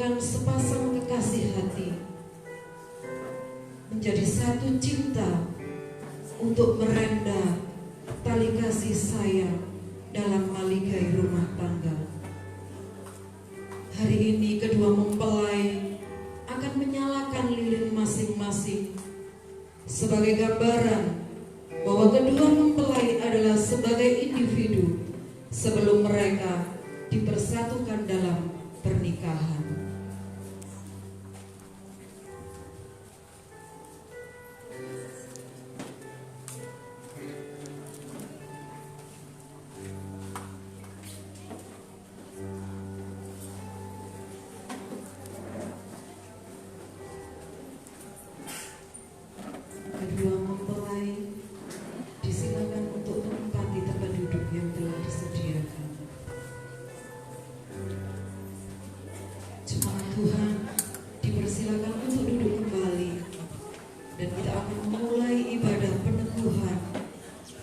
menyatukan sepasang kekasih hati menjadi satu cinta untuk merenda tali kasih sayang dalam maligai rumah tangga. Hari ini kedua mempelai akan menyalakan lilin masing-masing sebagai gambaran bahwa kedua mempelai adalah sebagai individu sebelum mereka dipersatukan dalam pernikahan. Kedua mempelai disilakan untuk menempati tempat duduk yang telah disediakan. Jemaat Tuhan dipersilakan untuk duduk kembali, dan kita akan memulai ibadah peneguhan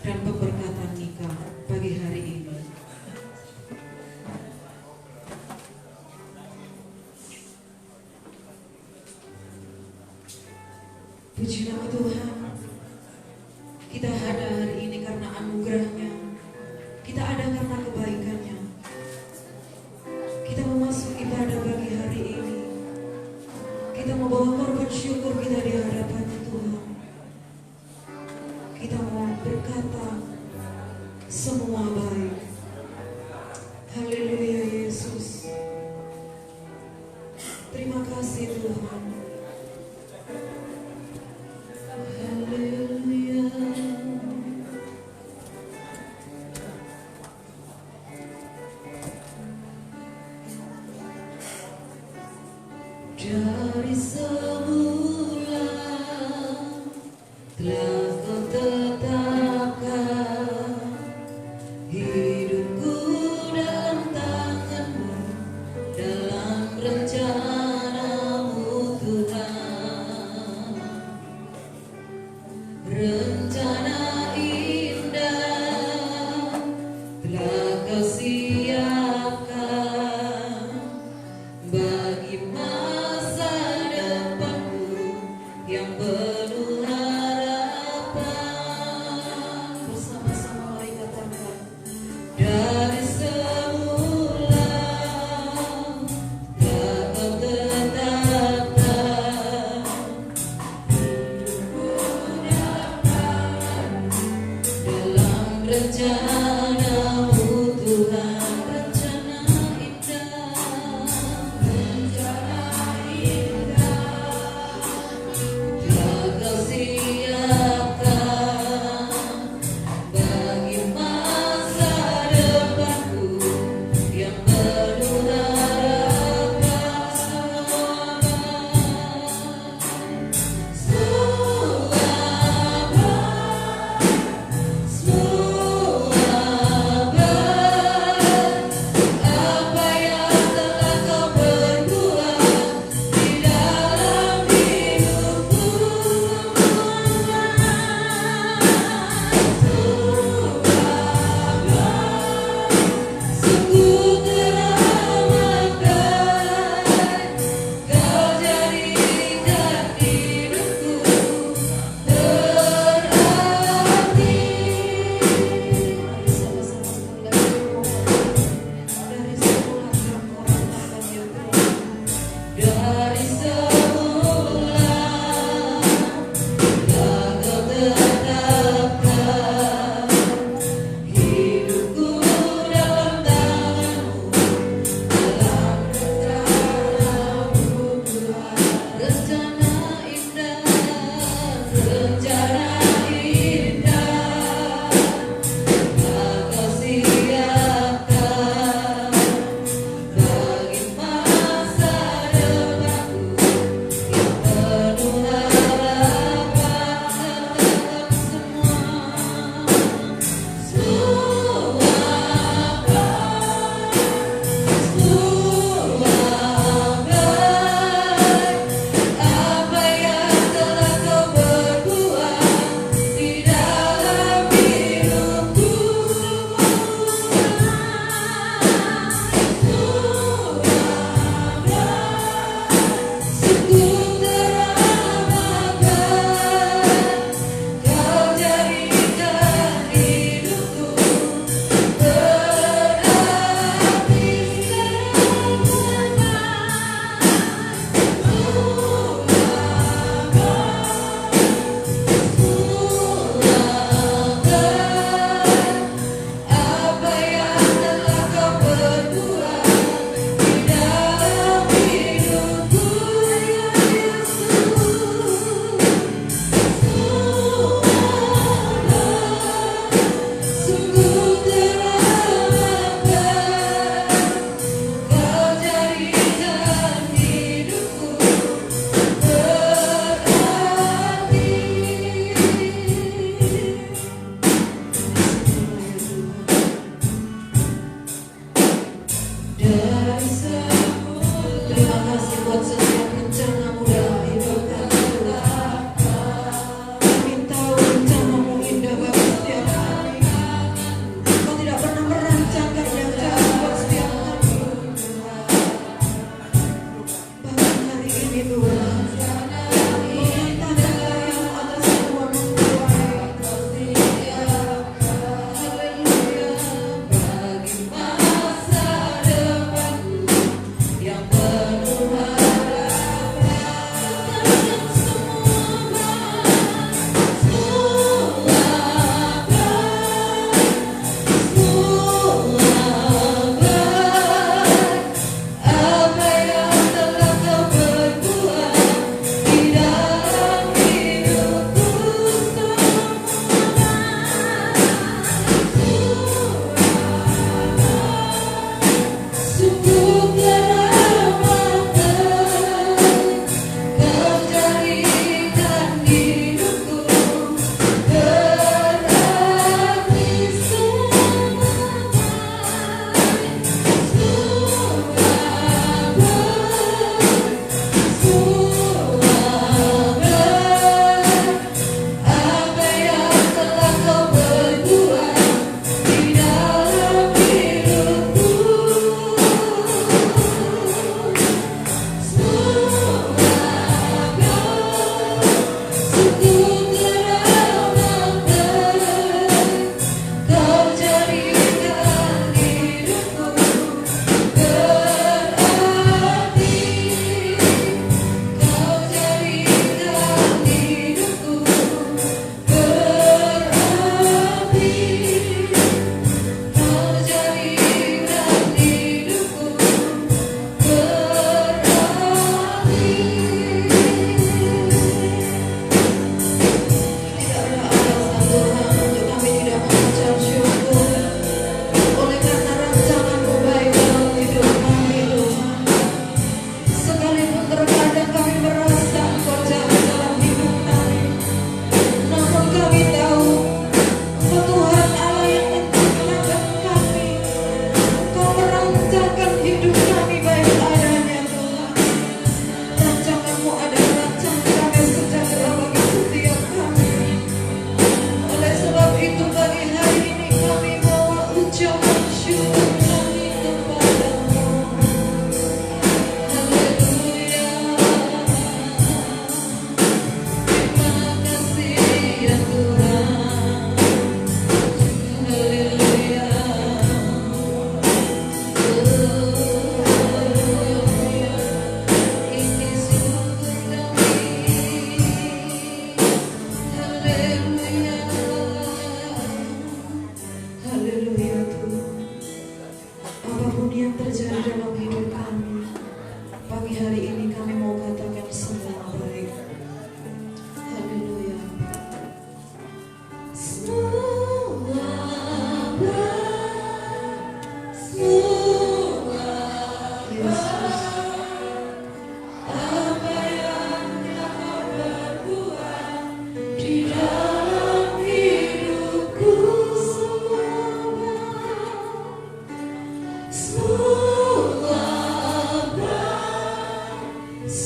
dan pemberkatan nikah pagi hari ini. Puji nama Tuhan, kita ada hari ini karena anugerah-Nya, kita ada karena kebaikan-Nya. Kita memasuki ibadah pagi hari ini, kita membawa korban syukur kita di hadapan Tuhan. Kita mau berkata semua baik. Haleluya Yesus. Terima kasih Tuhan. Haleluya. Dari semula telah Kau tetapkan hidupku dalam tangan-Mu, dalam rencana-Mu Tuhan. Rencana indah telah Kau siapkan bagi masa depanku yang penuh harapan.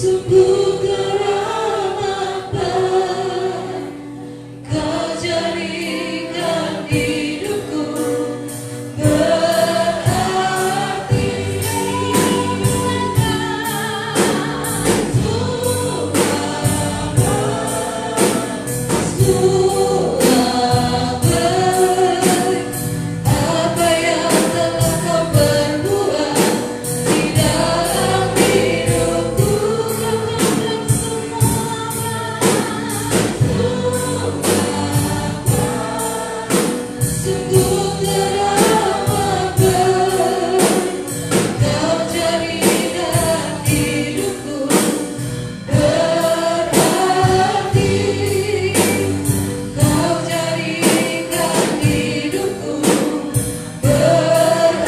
Sungguh keramatan Kau jadikan hidupku berarti. Semua baik apa yang telah kau perbuat di dalam hidupku, kau sungguh teramat baik. Kau jadikan hidupku berarti. Kau jadikan hidupku berarti.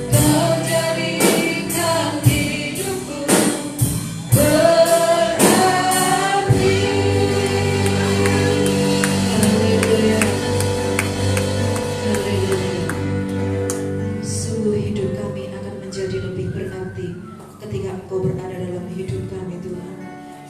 Kau jadikan hidupku berarti. Haleluya, haleluya. Sungguh hidup kami akan menjadi lebih berarti ketika Engkau berada dalam hidup kami, Tuhan.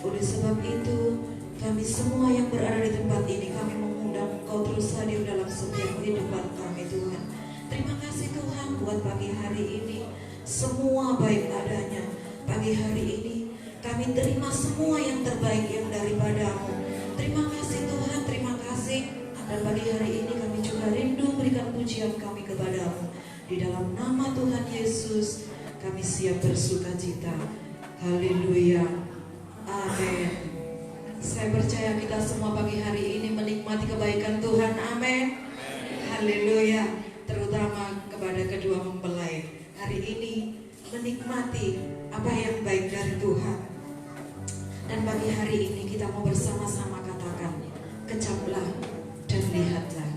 Oleh sebab itu, kami semua yang berada di tempat ini, kami mengundang Engkau terus hadir dalam setiap kehidupan kami, Tuhan. Terima kasih Tuhan buat pagi hari ini. Semua baik adanya. Pagi hari ini kami terima semua yang terbaik yang daripada-Mu. Terima kasih Tuhan, terima kasih. Dan pagi hari ini kami juga rindu berikan pujian kami kepada-Mu. Di dalam nama Tuhan Yesus kami siap bersukacita. Haleluya. Amin. Saya percaya kita semua pagi hari ini menikmati kebaikan Tuhan. Amin. Haleluya. Terutama kepada kedua mempelai. Hari ini menikmati apa yang baik dari Tuhan. Dan pagi hari ini kita mau bersama-sama katakan, kecaplah dan lihatlah.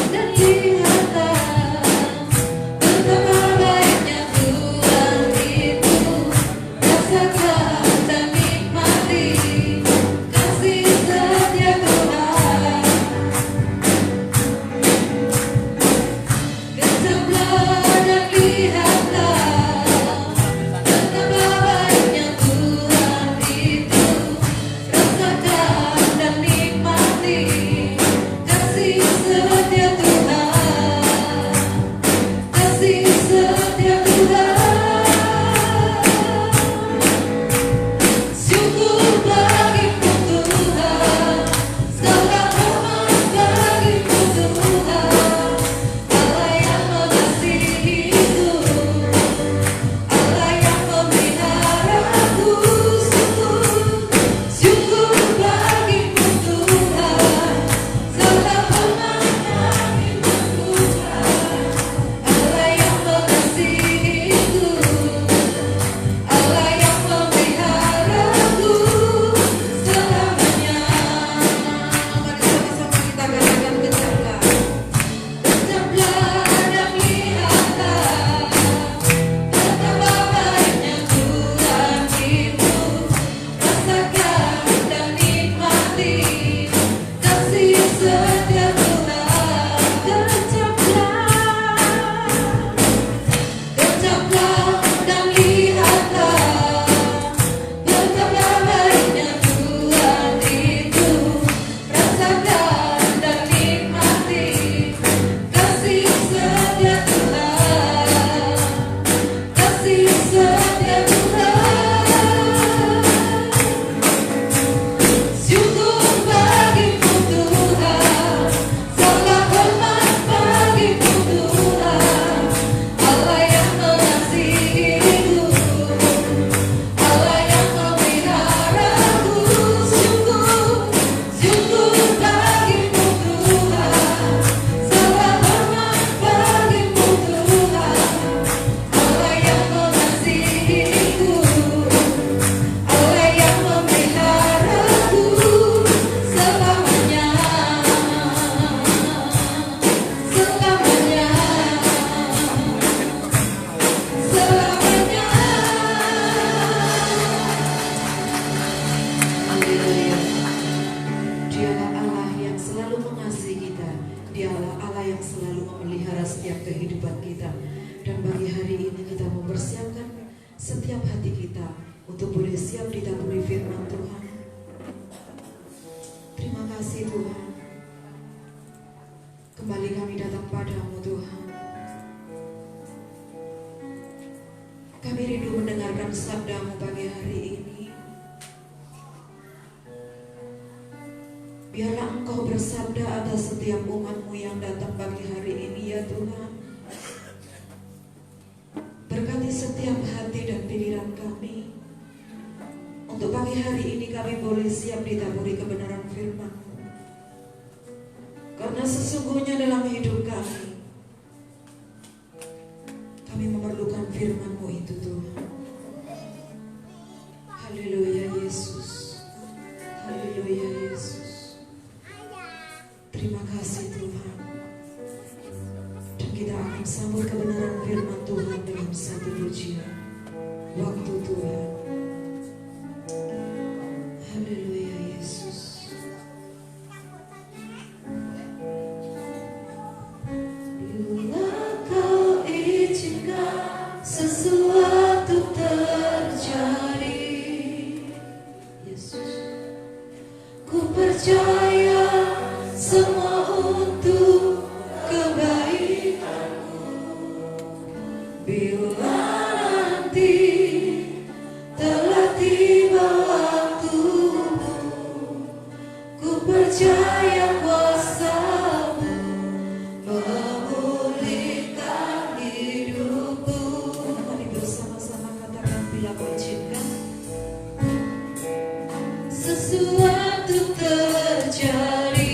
Dan lihatlah betapa baiknya Tuhan itu. Dialah Allah yang selalu memelihara setiap kehidupan kita. Dan bagi hari ini kita mempersiapkan setiap hati kita untuk boleh siap ditaburi firman Tuhan. Terima kasih Tuhan. Kembali kami datang padamu Tuhan. Kami rindu mendengarkan sabdamu pagi hari ini. Biarlah Engkau bersabda atas setiap umat-Mu yang datang pagi hari ini ya Tuhan. Berkati setiap hati dan pikiran kami. Untuk pagi hari ini kami boleh siap ditaburi kebenaran firman-Mu. Karena sesungguhnya dalam hidup kami memerlukan firman-Mu itu Tuhan. Haleluya Yesus. Haleluya Yesus. Terima kasih Tuhan. Dan kita akan sambut kebenaran firman Tuhan dalam satu pujian. Waktu Tuhan. Haleluya Yesus. Bila Kau izinkan sesuatu terjadi, Yesus, ku percaya semua untuk kebaikanmu. Bila nanti telah tiba waktumu, ku percaya kuasa-Mu memulihkan hidupku. Mari bersama-sama katakan, bila Kau izinkan sesuatu terjadi.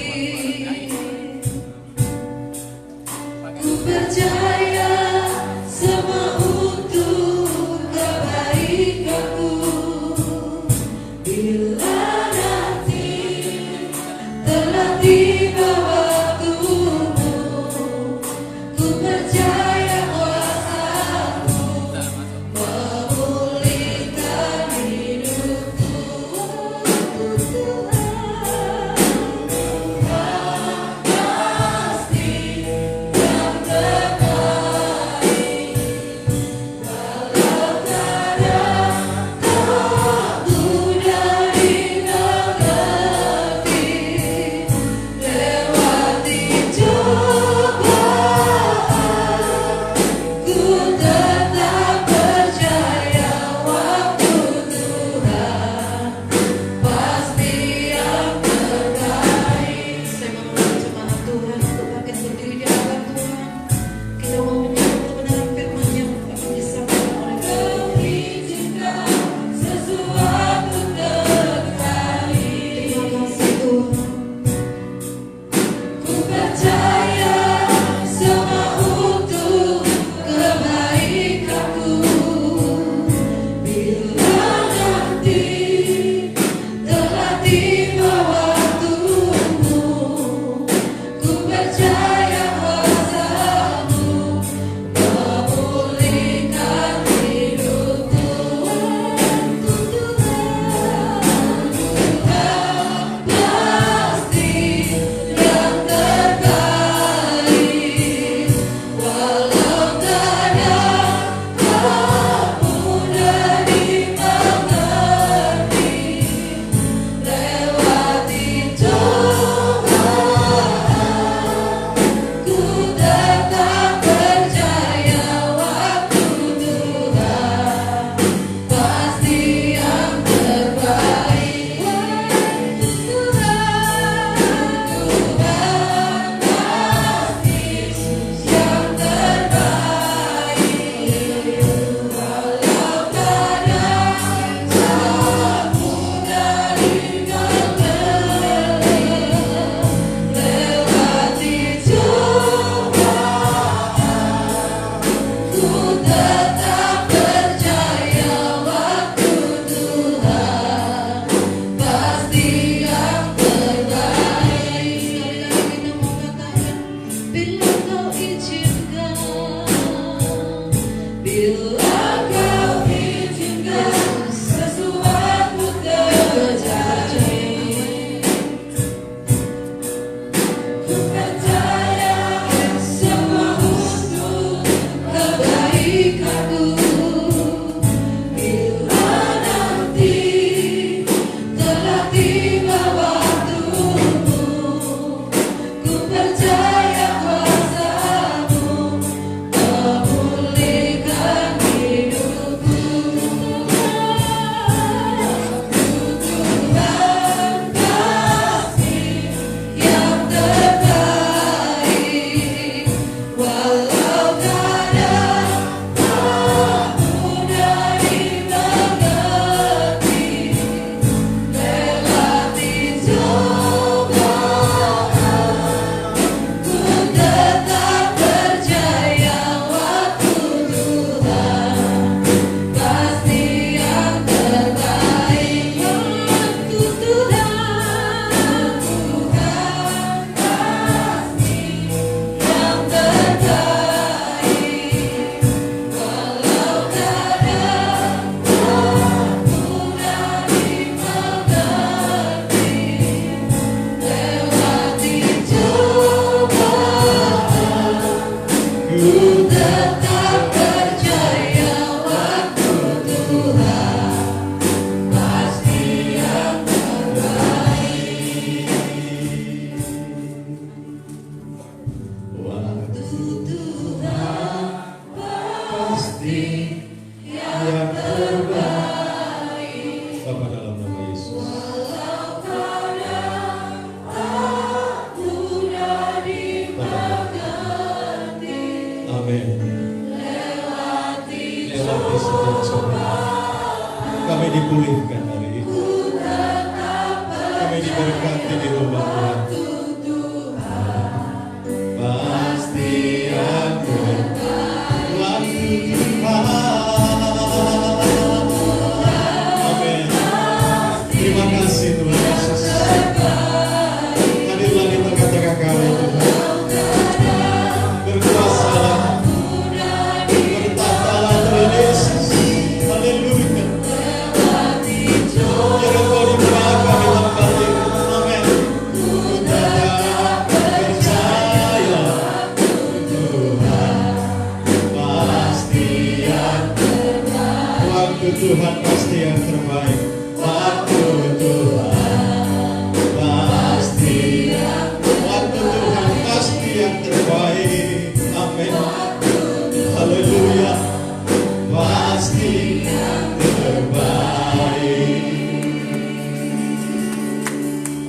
dipulihkan hari ini. Kami diberkati di rumah Tuhan. Pasti aku waktu Tuhan. Amin. Terima kasih Tuhan Yesus. Hadirlah di tengah-tengah kami Tuhan. Berkuasalah. Bertahtalah Tuhan Yesus. Haleluya. Biar Engkau dimuliakan di tempat ini. Amin. Ku tetap percaya Tuhan pasti yang terbaik. Waktu Tuhan pasti yang terbaik. Waktu Tuhan pasti yang terbaik. Waktu Tuhan pasti yang terbaik. Amin. Haleluya. Pasti yang terbaik.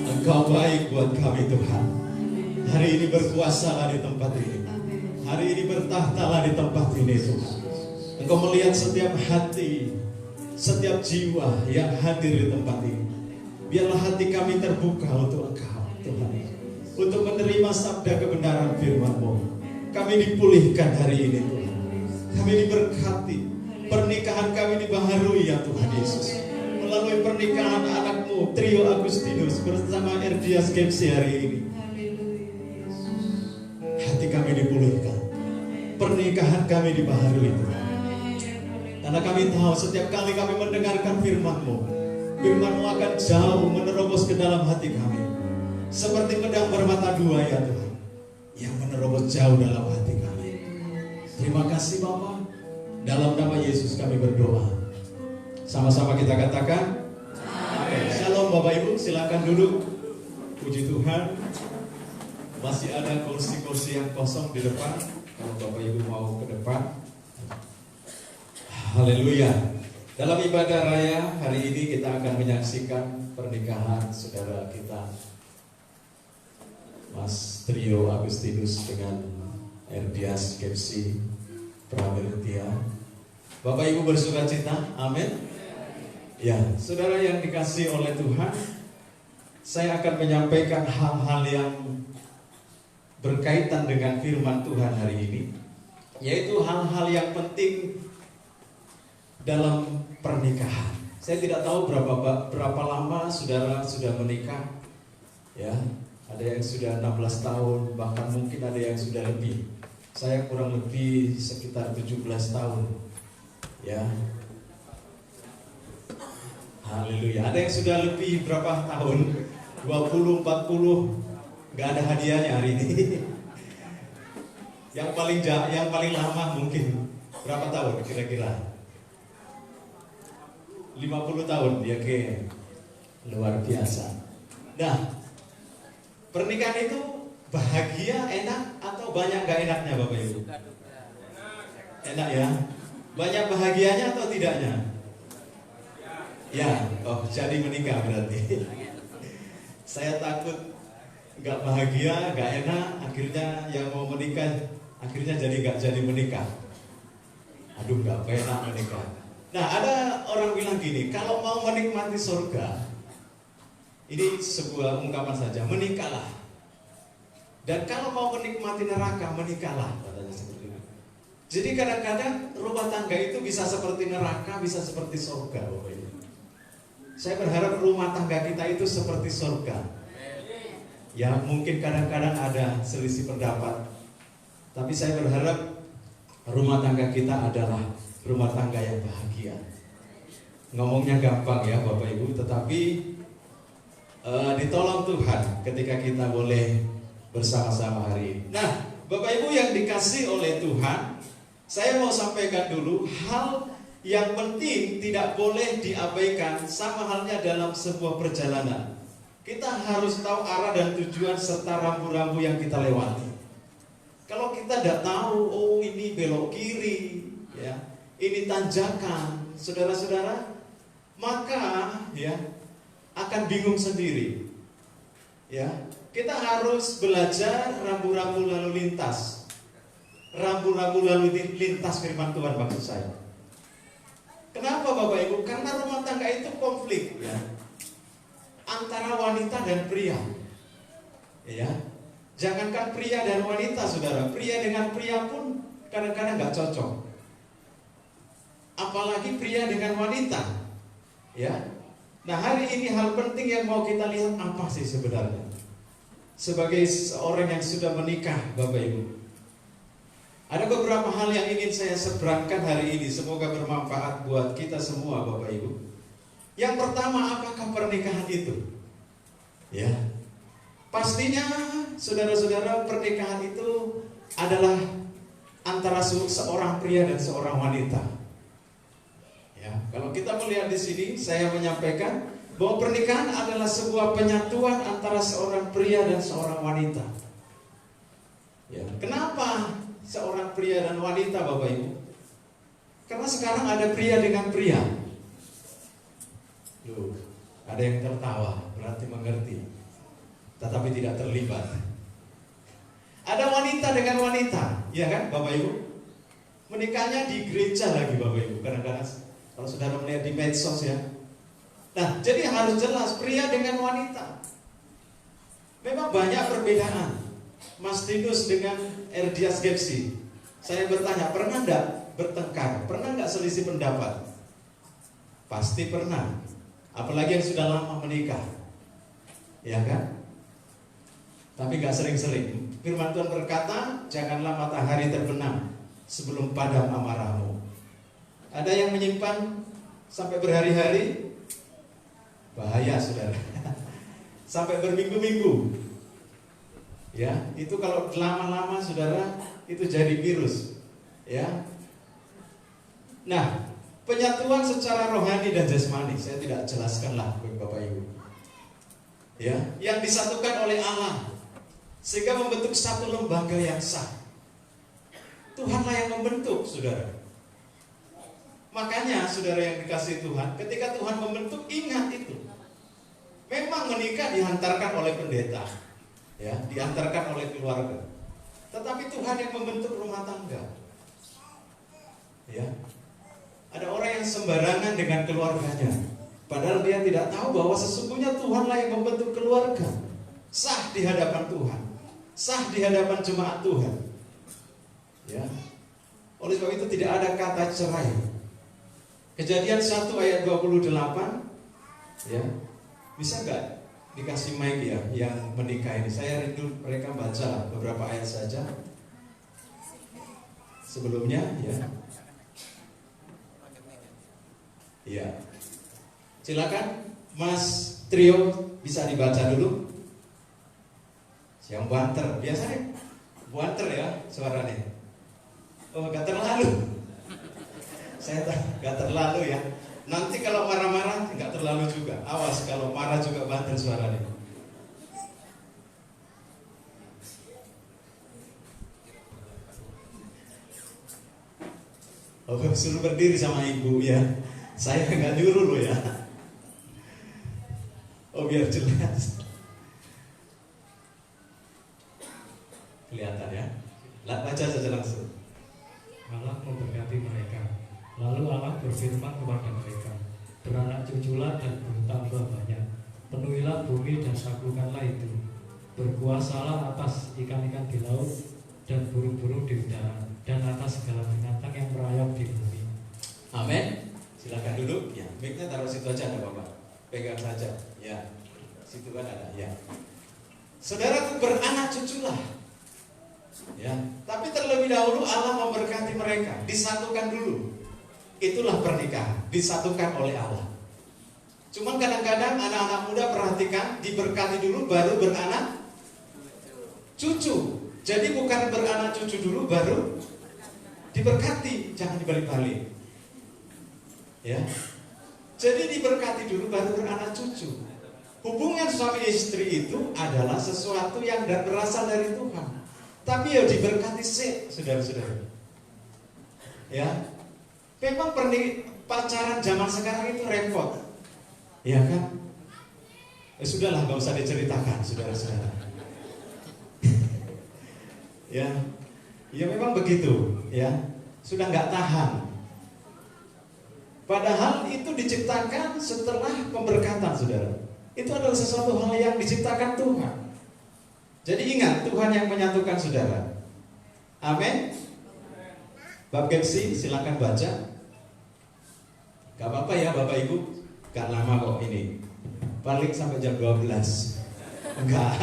Engkau baik buat kami Tuhan. Hari ini berkuasalah di tempat ini. Hari ini bertahtalah di tempat ini Tuhan. Engkau melihat setiap hati, setiap jiwa yang hadir di tempat ini. Biarlah hati kami terbuka untuk Engkau Tuhan, untuk menerima sabda kebenaran firman-Mu. Kami dipulihkan hari ini Tuhan. Kami diberkati. Pernikahan kami dibaharui ya Tuhan Yesus. Melalui pernikahan anak-Mu Trio Agustinus bersama Erdias Gemsi hari ini. Hati kami dipulihkan. Pernikahan kami dibaharui Tuhan. Karena kami tahu setiap kali kami mendengarkan firman-Mu, firman-Mu akan jauh menerobos ke dalam hati kami. Seperti pedang bermata dua ya Tuhan, yang menerobos jauh dalam hati kami. Terima kasih Bapa. Dalam nama Yesus kami berdoa. Sama-sama kita katakan amin. Shalom Bapak Ibu, silakan duduk. Puji Tuhan. Masih ada kursi-kursi yang kosong di depan. Kalau Bapak Ibu mau ke depan. Haleluya. Dalam ibadah raya hari ini kita akan menyaksikan pernikahan saudara kita Mas Trio Agustinus dengan Erdias Gemsi Pramirtia. Bapak Ibu bersukacita, amin. Ya, saudara yang dikasihi oleh Tuhan, saya akan menyampaikan hal-hal yang berkaitan dengan firman Tuhan hari ini, yaitu hal-hal yang penting dalam pernikahan. Saya tidak tahu berapa lama saudara sudah menikah, ya. Ada yang sudah 16 tahun, bahkan mungkin ada yang sudah lebih. Saya kurang lebih sekitar 17 tahun, ya. Haleluya. Ada yang sudah lebih berapa tahun? 20, 40. Gak ada hadiahnya hari ini. Yang paling lama mungkin berapa tahun kira-kira? 50 tahun, ya ke luar biasa. Nah, pernikahan itu bahagia, enak atau banyak gak enaknya Bapak Ibu? Enak ya? Banyak bahagianya atau tidaknya? Ya, oh jadi menikah berarti. Saya takut gak bahagia, gak enak, akhirnya yang mau menikah akhirnya gak jadi menikah. Aduh, gak enak menikah. Nah, ada orang bilang gini, kalau mau menikmati surga, ini sebuah ungkapan saja, menikahlah. Dan kalau mau menikmati neraka, menikahlah, katanya seperti itu. Jadi kadang-kadang rumah tangga itu bisa seperti neraka, bisa seperti surga, Bapak Ibu. Saya berharap rumah tangga kita itu seperti surga. Ya, mungkin kadang-kadang ada selisih pendapat, tapi saya berharap rumah tangga kita adalah rumah tangga yang bahagia. Ngomongnya gampang ya Bapak Ibu, tetapi ditolong Tuhan ketika kita boleh bersama-sama hari ini. Nah, Bapak Ibu yang dikasih oleh Tuhan, saya mau sampaikan dulu hal yang penting tidak boleh diabaikan, sama halnya dalam sebuah perjalanan. Kita harus tahu arah dan tujuan serta rambu-rambu yang kita lewati. Kalau kita tidak tahu, oh ini belok kiri, ya, ini tanjakan, saudara-saudara, maka ya akan bingung sendiri. Ya, kita harus belajar rambu-rambu lalu lintas. Rambu-rambu lalu lintas firman Tuhan maksud saya. Kenapa Bapak Ibu? Karena rumah tangga itu konflik ya, antara wanita dan pria. Ya, jangankan pria dan wanita, saudara, pria dengan pria pun kadang-kadang nggak cocok. Apalagi pria dengan wanita. Ya. Nah, hari ini hal penting yang mau kita lihat apa sih sebenarnya? Sebagai seorang yang sudah menikah, Bapak Ibu, ada beberapa hal yang ingin saya seberangkan hari ini. Semoga bermanfaat buat kita semua, Bapak Ibu. Yang pertama, apakah pernikahan itu? Ya, pastinya saudara-saudara, pernikahan itu adalah antara seorang pria dan seorang wanita. Ya, kalau kita melihat di sini, saya menyampaikan bahwa pernikahan adalah sebuah penyatuan antara seorang pria dan seorang wanita. Ya, kenapa seorang pria dan wanita, Bapak Ibu? Karena sekarang ada pria dengan pria. Loh, ada yang tertawa, berarti mengerti, tetapi tidak terlibat. Ada wanita dengan wanita, ya kan, Bapak Ibu? Menikahnya di gereja lagi, Bapak Ibu. Kadang-kadang kalau saudara melihat di medsos ya. Nah, jadi harus jelas pria dengan wanita. Memang banyak perbedaan. Mas Tinus dengan Erdias Gepsi. Saya bertanya, pernah enggak bertengkar? Pernah enggak selisih pendapat? Pasti pernah. Apalagi yang sudah lama menikah. Ya kan? Tapi enggak sering-sering. Firman Tuhan berkata, janganlah matahari terbenam sebelum padam amarahmu. Ada yang menyimpan sampai berhari-hari, bahaya saudara. Sampai berminggu-minggu. Ya, itu kalau lama-lama saudara, itu jadi virus. Ya. Nah, penyatuan secara rohani dan jasmani, saya tidak jelaskan lah Bapak Ibu. Ya, yang disatukan oleh Allah sehingga membentuk satu lembaga yang sah. Tuhanlah yang membentuk, saudara. Makanya saudara yang dikasihi Tuhan, ketika Tuhan membentuk, ingat itu. Memang menikah dihantarkan oleh pendeta, ya, dihantarkan oleh keluarga. Tetapi Tuhan yang membentuk rumah tangga. Ya. Ada orang yang sembarangan dengan keluarganya, padahal dia tidak tahu bahwa sesungguhnya Tuhanlah yang membentuk keluarga. Sah di hadapan Tuhan, sah di hadapan jemaat Tuhan. Ya. Oleh sebab itu tidak ada kata cerai. Kejadian 1 ayat 28, ya, bisa nggak dikasih mic ya yang menikah ini? Saya rindu mereka baca beberapa ayat saja sebelumnya, ya. Ya, silakan Mas Trio, bisa dibaca dulu. Yang banter, biasanya banter ya suaranya. Oh, nggak terlalu. Saya nggak terlalu ya. Nanti kalau marah-marah nggak terlalu juga. Awas kalau marah juga banter suaranya. Oh, suruh berdiri sama ibu ya. Saya nggak nyuruh loh ya. Oh, biar jelas. Kelihatan ya. Baca saja langsung. Allah memberkati mereka. Lalu Allah berfirman kepada mereka, beranak cuculah dan bertambah banyak, penuhilah bumi dan saklukkanlah itu, berkuasalah atas ikan-ikan di laut dan burung-burung di udara, dan atas segala binatang yang merayap di bumi. Amin. Silakan duduk. Ya, mic-nya taruh situ aja, ada Bapak. Pegang saja. Ya, situ kan ada. Ya. Saudaraku, beranak cuculah. Ya, tapi terlebih dahulu Allah memberkati mereka, disatukan dulu. Itulah pernikahan, disatukan oleh Allah. Cuman kadang-kadang anak-anak muda perhatikan, diberkati dulu baru beranak cucu. Jadi bukan beranak cucu dulu baru diberkati, jangan dibalik-balik. Ya. Jadi diberkati dulu baru beranak cucu. Hubungan suami istri itu adalah sesuatu yang berasal dari Tuhan. Tapi ya diberkati sih, saudara-saudara. Ya. Memang pacaran zaman sekarang itu repot. Ya kan? Sudahlah, gak usah diceritakan, saudara-saudara. Ya, ya memang begitu. Ya, sudah nggak tahan. Padahal itu diciptakan setelah pemberkatan, saudara. Itu adalah sesuatu hal yang diciptakan Tuhan. Jadi ingat, Tuhan yang menyatukan saudara. Amin. Bab gengsi silakan baca. Gak apa-apa ya Bapak Ibu, gak lama kok ini. Paling sampai jam 12. Enggak.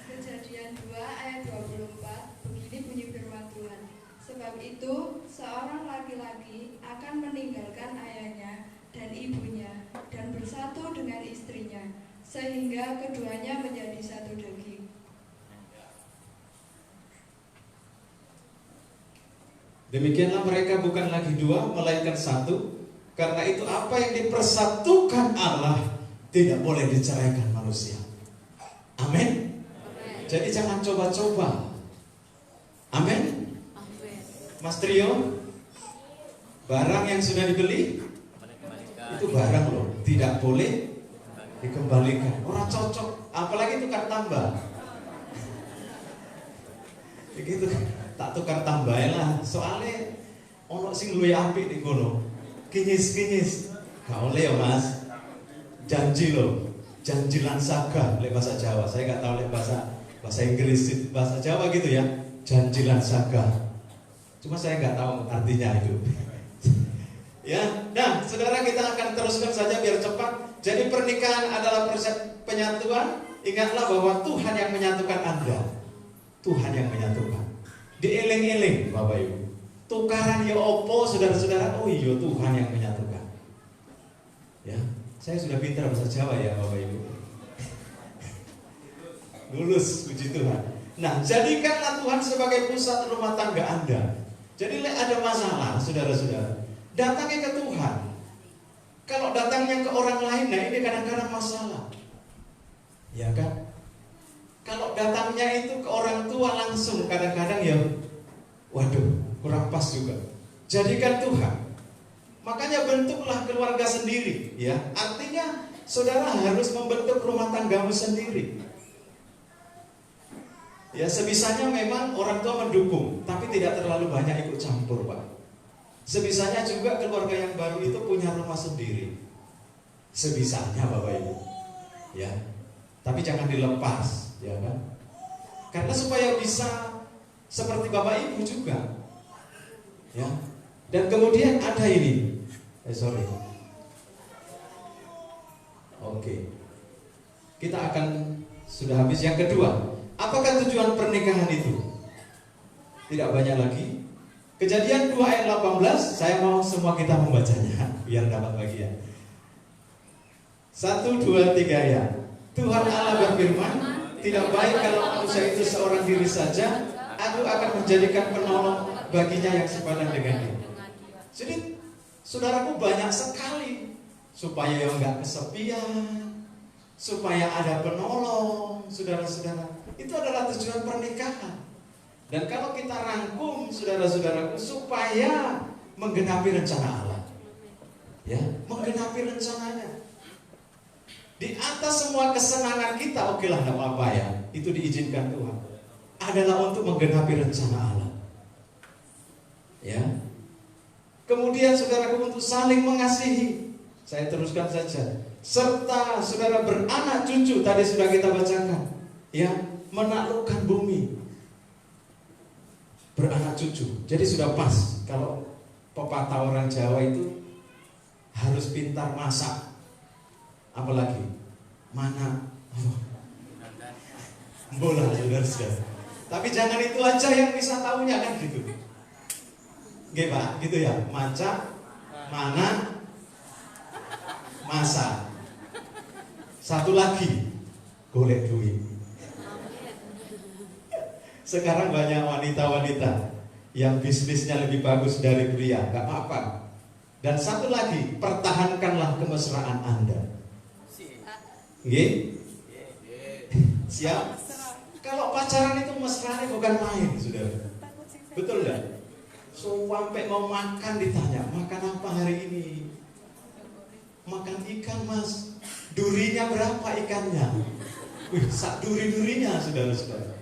Kejadian 2 ayat 24, begini bunyi firman Tuhan. Sebab itu seorang laki-laki akan meninggalkan ayahnya dan ibunya dan bersatu dengan istrinya, sehingga keduanya menjadi satu daging. Demikianlah mereka bukan lagi dua, melainkan satu. Karena itu apa yang dipersatukan Allah tidak boleh diceraikan manusia. Amin. Jadi jangan coba-coba. Amin. Mas Trio, barang yang sudah dibeli itu barang loh, tidak boleh dikembalikan. Orang cocok, apalagi tukar tambah. Begitu, tak tukar tambah lah. Soalnya ono sing luwih apik ning kono. Kinyis-kinyis. Gak oleh ya Mas. Janji loh. Janji lansaga lek bahasa Jawa. Saya nggak tahu lek bahasa Inggris, bahasa Jawa gitu ya. Janji lansaga. Cuma saya nggak tahu artinya itu. Ya, nah saudara, kita akan teruskan saja biar cepat. Jadi pernikahan adalah penyatuan. Ingatlah bahwa Tuhan yang menyatukan Anda. Tuhan yang menyatukan. Dieling-eling Bapak Ibu. Tukaran ya opo saudara-saudara. Oh iya, Tuhan yang menyatukan. Ya, saya sudah pintar bahasa Jawa ya Bapak Ibu. Lulus, puji Tuhan. Nah, jadikanlah Tuhan sebagai pusat rumah tangga Anda. Jadi ada masalah saudara-saudara, datangnya ke Tuhan. Kalau datangnya ke orang lain, nah ini kadang-kadang masalah. Ya kan? Kalau datangnya itu ke orang tua langsung, kadang-kadang ya waduh, kurang pas juga. Jadikan Tuhan. Makanya bentuklah keluarga sendiri, ya. Artinya saudara harus membentuk rumah tanggamu sendiri. Ya, sebisanya memang orang tua mendukung, tapi tidak terlalu banyak ikut campur, Pak. Sebisanya juga keluarga yang baru itu punya rumah sendiri. Sebisanya Bapak Ibu. Ya. Tapi jangan dilepas, ya kan? Karena supaya bisa seperti Bapak Ibu juga. Ya. Dan kemudian ada ini. Oke. Kita akan sudah habis yang kedua. Apakah tujuan pernikahan itu? Tidak banyak lagi. Kejadian 2 ayat 18, saya mau semua kita membacanya biar dapat bagian. 1, 2, 3 ya. Tuhan Allah berfirman, tidak baik kalau manusia itu seorang diri saja. Aku akan menjadikan penolong baginya yang sepadan dengannya. Jadi saudaraku, banyak sekali supaya enggak kesepian, supaya ada penolong, saudara-saudara. Itu adalah tujuan pernikahan. Dan kalau kita rangkum saudara-saudaraku, supaya menggenapi rencana Allah. Ya, menggenapi rencananya. Di atas semua kesenangan kita, oke lah, tidak apa-apa ya. Itu diizinkan Tuhan. Adalah untuk menggenapi rencana Allah. Ya. Kemudian saudaraku, untuk saling mengasihi. Saya teruskan saja. Serta saudara beranak cucu, tadi sudah kita bacakan. Ya, menaklukkan bumi. Beranak cucu. Jadi sudah pas. Kalau pepatah orang Jawa itu harus pintar masak. Apalagi mana bola, saudara-saudara. Tapi jangan itu aja yang bisa tahunya, kan gitu. Oke Pak, gitu ya. Maca, mana, masak. Satu lagi, golek duit. Sekarang banyak wanita-wanita yang bisnisnya lebih bagus dari pria, gak apa-apa. Dan satu lagi, pertahankanlah kemesraan Anda. Nggih? Siap? Kalau pacaran itu mesranya bukan main, saudara. Betul enggak? So, sampai mau makan ditanya, makan apa hari ini? Makan ikan, Mas. Durinya berapa ikannya? Wih, sak duri-durinya, saudara-saudara.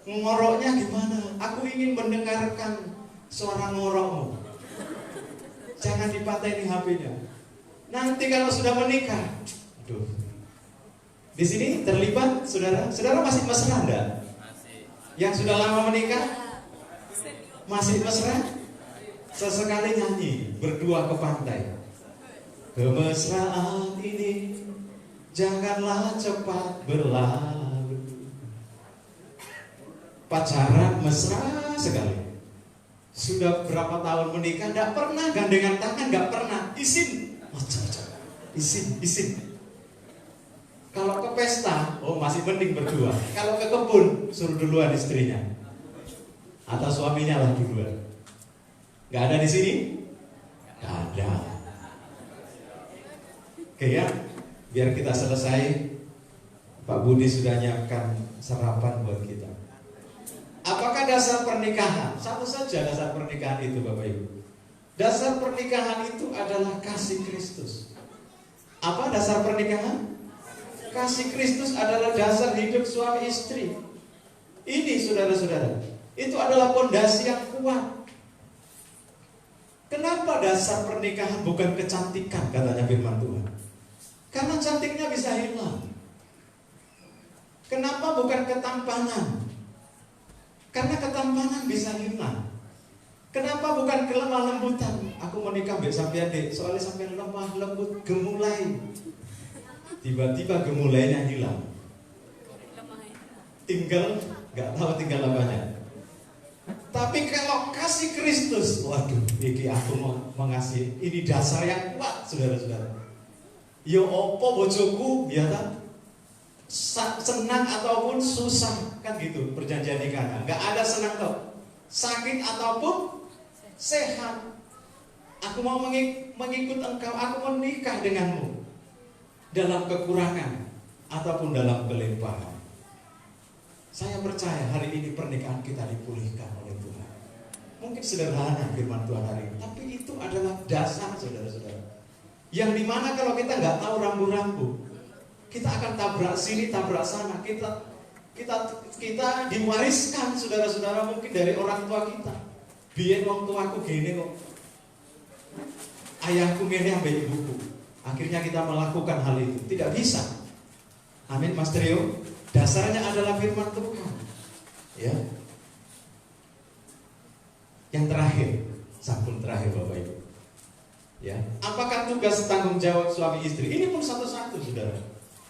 Ngoroknya gimana? Aku ingin mendengarkan suara ngorokmu. Jangan dipatahin HP-nya. Nanti kalau sudah menikah, aduh. Di sini terlibat saudara? Saudara masih mesra enggak? Yang sudah lama menikah? Masih mesra? Sesekali nyanyi berdua ke pantai. Kemesraan ini janganlah cepat berlalu. Pacaran mesra sekali. Sudah berapa tahun menikah, tidak pernah gandengan tangan, nggak pernah izin. Izin. Kalau ke pesta, oh masih mending berdua. Kalau ke kebun, suruh duluan istrinya atau suaminya lah duluan. Nggak ada di sini? Nggak ada. Oke ya, biar kita selesai. Pak Budi sudah nyiapkan sarapan buat kita. Apakah dasar pernikahan? Satu saja dasar pernikahan itu Bapak Ibu. Dasar pernikahan itu adalah kasih Kristus. Apa dasar pernikahan? Kasih Kristus adalah dasar hidup suami istri. Ini saudara-saudara, itu adalah pondasi yang kuat. Kenapa dasar pernikahan bukan kecantikan, katanya firman Tuhan? Karena cantiknya bisa hilang. Kenapa bukan ketampanan? Karena ketampanan bisa hilang. Kenapa bukan kelemah lembutan? Aku menikah mbek sampean Dek, soalnya sampean lemah lembut, gemulai. Tiba-tiba gemulainya hilang. Tinggal nggak tahu tinggal apanya. Tapi kalau kasih Kristus, waduh, iki aku mau mengasihi. Ini dasar yang kuat, saudara-saudara. Yo opo bojoku, ya tak? Senang ataupun susah, kan gitu perjanjian nikah. Nggak ada senang toh, sakit ataupun sehat. Aku mau mengikut engkau, aku menikah denganmu dalam kekurangan ataupun dalam kelimpahan. Saya percaya hari ini pernikahan kita dipulihkan oleh Tuhan. Mungkin sederhana firman Tuhan hari ini, tapi itu adalah dasar saudara-saudara. Yang dimana kalau kita nggak tahu rambu-rambu, kita akan tabrak sini, tabrak sana. Kita diwariskan saudara-saudara mungkin dari orang tua kita. Biar orang tuaku gini kok, ayahku gini sampai ibuku. Akhirnya kita melakukan hal itu. Tidak bisa. Amin Mas Trio. Dasarnya adalah firman Tuhan. Ya. Yang terakhir, sampul terakhir Bapak Ibu. Ya. Apakah tugas tanggung jawab suami istri? Ini pun satu-satu saudara.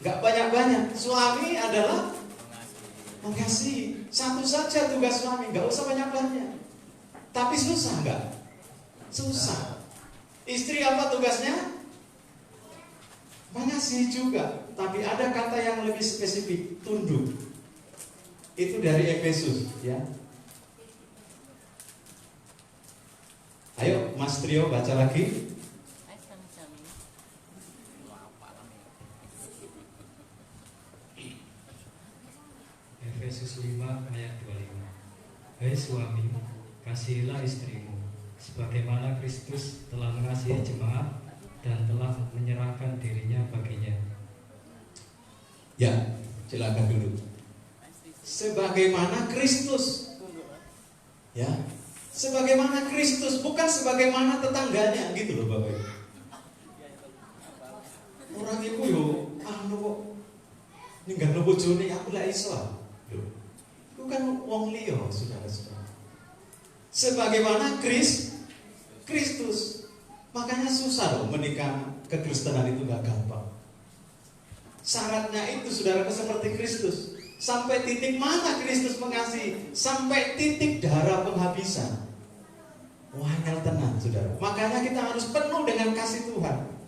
Gak banyak-banyak. Suami adalah mengasihi. Satu saja tugas suami, gak usah banyak-banyak. Tapi susah gak? Susah. Istri apa tugasnya? Mengasihi juga. Tapi ada kata yang lebih spesifik, tunduk. Itu dari Efesus, ya. Ayo Mas Trio baca lagi. Efesus 5 ayat 25. Hai suami, kasihilah istrimu sebagaimana Kristus telah mengasihi jemaat dan telah menyerahkan dirinya baginya. Ya, silakan dulu. Sebagaimana Kristus. Ya. Sebagaimana Kristus, bukan sebagaimana tetangganya, gitu loh Bapak Ibu. Orang itu yo, kok ninggal no bojone aku lah iso. Itu kan wong liya, saudara-saudara. Sebagaimana Kristus. Makanya susah loh menikah kekristenan itu gak gampang. Syaratnya itu saudara seperti Kristus. Sampai titik mana Kristus mengasihi? Sampai titik darah penghabisan. Wanyal tenang saudara. Makanya kita harus penuh dengan kasih Tuhan.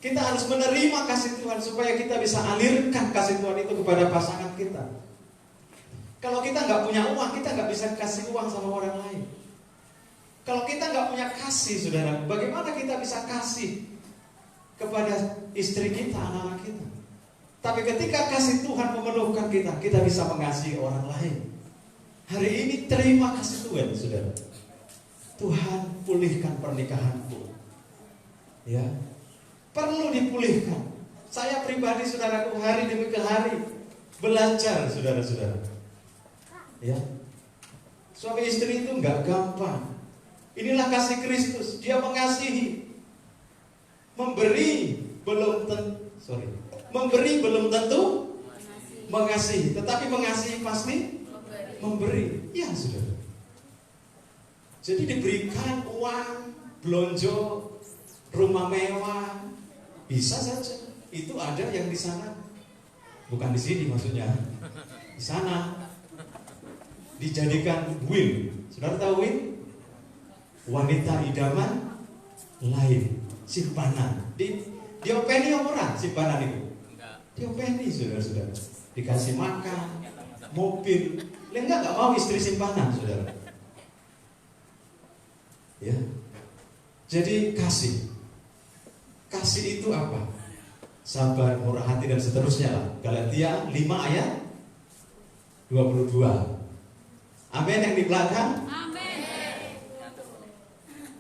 Kita harus menerima kasih Tuhan supaya kita bisa alirkan kasih Tuhan itu kepada pasangan kita. Kalau kita nggak punya uang, kita nggak bisa kasih uang sama orang lain. Kalau kita nggak punya kasih, saudara, bagaimana kita bisa kasih kepada istri kita, anak-anak kita? Tapi ketika kasih Tuhan memenuhkan kita, kita bisa mengasihi orang lain. Hari ini terima kasih Tuhan, saudara. Tuhan pulihkan pernikahanku. Ya, perlu dipulihkan. Saya pribadi, saudaraku, hari demi hari belajar, saudara-saudara. Ya, suami istri itu nggak gampang. Inilah kasih Kristus. Dia mengasihi. Memberi belum tentu mengasihi, tetapi mengasihi pasti memberi. Ya, Saudara. Jadi diberikan uang, belonjo, rumah mewah, bisa saja. Itu ada yang di sana. Bukan di sini maksudnya. Di sana dijadikan Win. Saudara tahu Win? Wanita idaman lain, simpanan. Diopeni orang simpanan itu. Diopeni, saudara-saudara. Dikasih makan, mobil. Enggak mau istri simpanan, saudara. Ya. Jadi kasih. Kasih itu apa? Sabar, murah hati dan seterusnya lah. Galatia 5 ayat 22. Amin yang di belakang?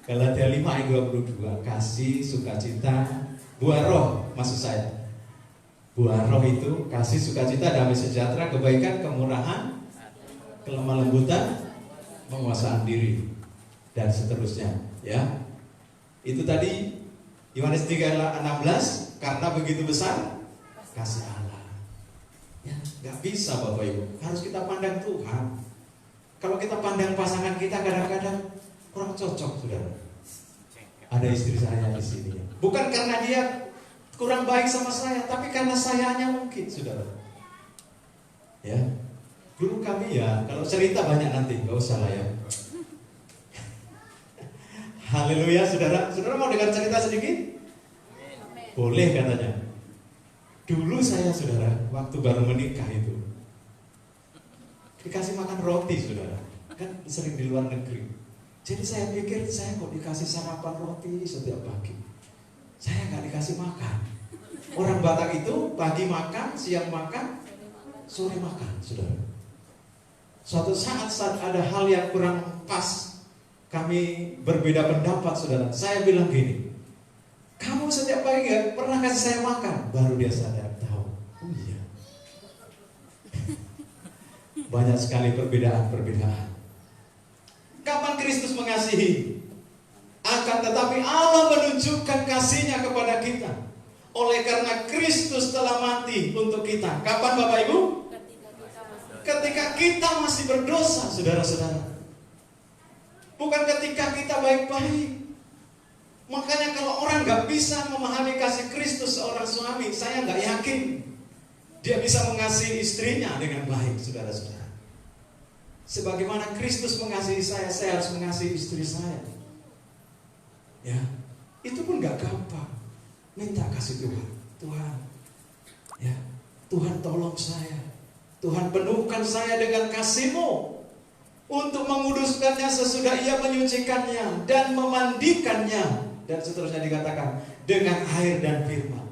Galatia 5 ayat 22. Kasih, sukacita, buah roh maksud saya. Buah roh itu kasih, sukacita, damai sejahtera, kebaikan, kemurahan, kelemah lembutan, penguasaan diri, dan seterusnya. Ya, itu tadi Yohanes 3:16. Karena begitu besar kasih Allah. Ya, nggak bisa Bapak Ibu. Harus kita pandang Tuhan. Kalau kita pandang pasangan kita kadang-kadang kurang cocok, saudara. Ada istri saya di sini. Bukan karena dia kurang baik sama saya, tapi karena sayanya mungkin, saudara. Ya, dulu kami ya, kalau cerita banyak nanti, nggak usah lah ya. Haleluya, saudara. Saudara mau dengar cerita sedikit? Boleh katanya. Dulu saya, saudara, waktu baru menikah itu dikasih makan roti, saudara. Kan sering di luar negeri. Jadi saya pikir saya kok dikasih sarapan roti setiap pagi. Saya nggak dikasih makan. Orang Batak itu pagi makan, siang makan, sore makan, saudara. Suatu saat ada hal yang kurang pas, kami berbeda pendapat, saudara. Saya bilang gini, kamu setiap pagi gak pernah kasih saya makan. Baru dia sadar, tahu. Oh iya. Banyak sekali perbedaan-perbedaan. Kapan Kristus mengasihi? Akan tetapi Allah menunjukkan kasih-Nya kepada kita. Oleh karena Kristus telah mati untuk kita. Kapan Bapak Ibu? Ketika kita masih berdosa, saudara-saudara. Bukan ketika kita baik-baik. Makanya kalau orang gak bisa memahami kasih Kristus seorang suami, saya gak yakin dia bisa mengasihi istrinya dengan baik, saudara-saudara. Sebagaimana Kristus mengasihi saya harus mengasihi istri saya. Ya, itu pun gak gampang. Minta kasih Tuhan. Tuhan, ya, Tuhan tolong saya. Tuhan penuhkan saya dengan kasih-Mu untuk menguduskannya sesudah Ia menyucikannya dan memandikannya. Dan seterusnya dikatakan dengan air dan firman.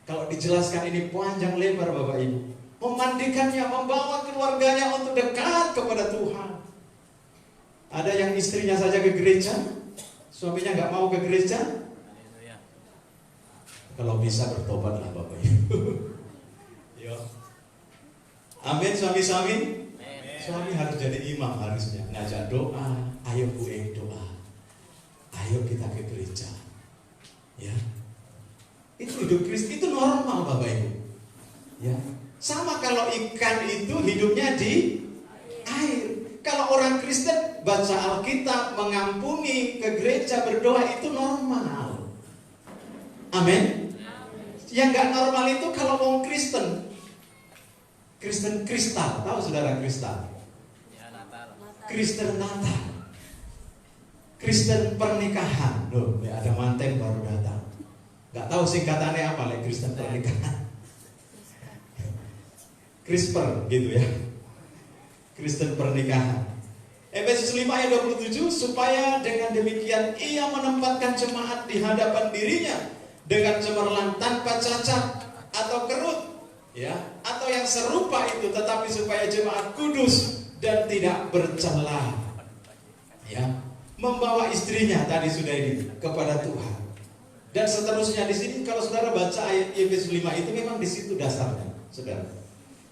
Kalau dijelaskan ini panjang lebar Bapak Ibu. Memandikannya, membawa keluarganya untuk dekat kepada Tuhan. Ada yang istrinya saja ke gereja, suaminya gak mau ke gereja. Kalau bisa bertobatlah Bapak Ibu. Yo. Amin, suami-suami. Suami harus jadi imam harusnya. Ngajak doa, ayo Bu doa. Ayo kita ke gereja. Ya. Itu hidup Kristus, itu normal Bapak Ibu. Ya. Sama kalau ikan itu hidupnya di air. Kalau orang Kristen baca Alkitab, mengampuni, ke gereja, berdoa, itu normal. Amin. Yang gak normal itu kalau orang Kristen. Kristen kristal, tahu saudara kristal? Kristen Natal. Kristen pernikahan. Loh, ada manten baru datang. Gak tahu singkatannya apa lah Kristen pernikahan. CRISPR gitu ya. Kristen pernikahan. Efesus 5 ayat 27, supaya dengan demikian ia menempatkan jemaat di hadapan dirinya dengan cemerlang tanpa cacat atau kerut, ya, atau yang serupa itu, tetapi supaya jemaat kudus dan tidak bercela. Ya, membawa istrinya tadi sudah ini kepada Tuhan. Dan seterusnya di sini kalau saudara baca ayat Efesus 5 itu memang di situ dasarnya, saudara.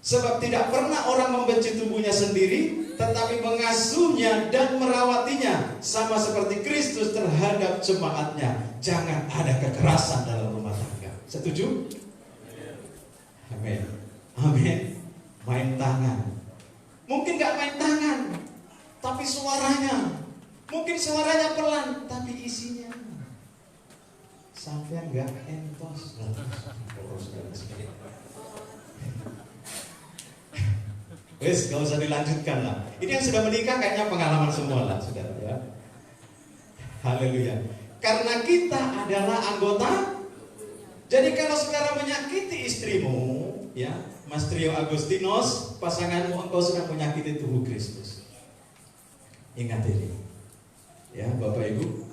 Sebab tidak pernah orang membenci tubuhnya sendiri, tetapi mengasuhnya dan merawatinya, sama seperti Kristus terhadap jemaatnya. Jangan ada kekerasan dalam rumah tangga. Setuju? Amin. Amin. Main tangan. Mungkin gak main tangan, tapi suaranya. Mungkin suaranya pelan, tapi isinya. Sampai gak entos. Wes, gak usah dilanjutkan lah. Ini yang sudah menikah kayaknya pengalaman semua lah, saudara ya. Haleluya. Karena kita adalah anggota. Jadi kalau saudara menyakiti istrimu, ya, Mas Trio Agustinus, pasanganmu, engkau sudah menyakiti tubuh Kristus. Ingat ini, ya Bapak Ibu,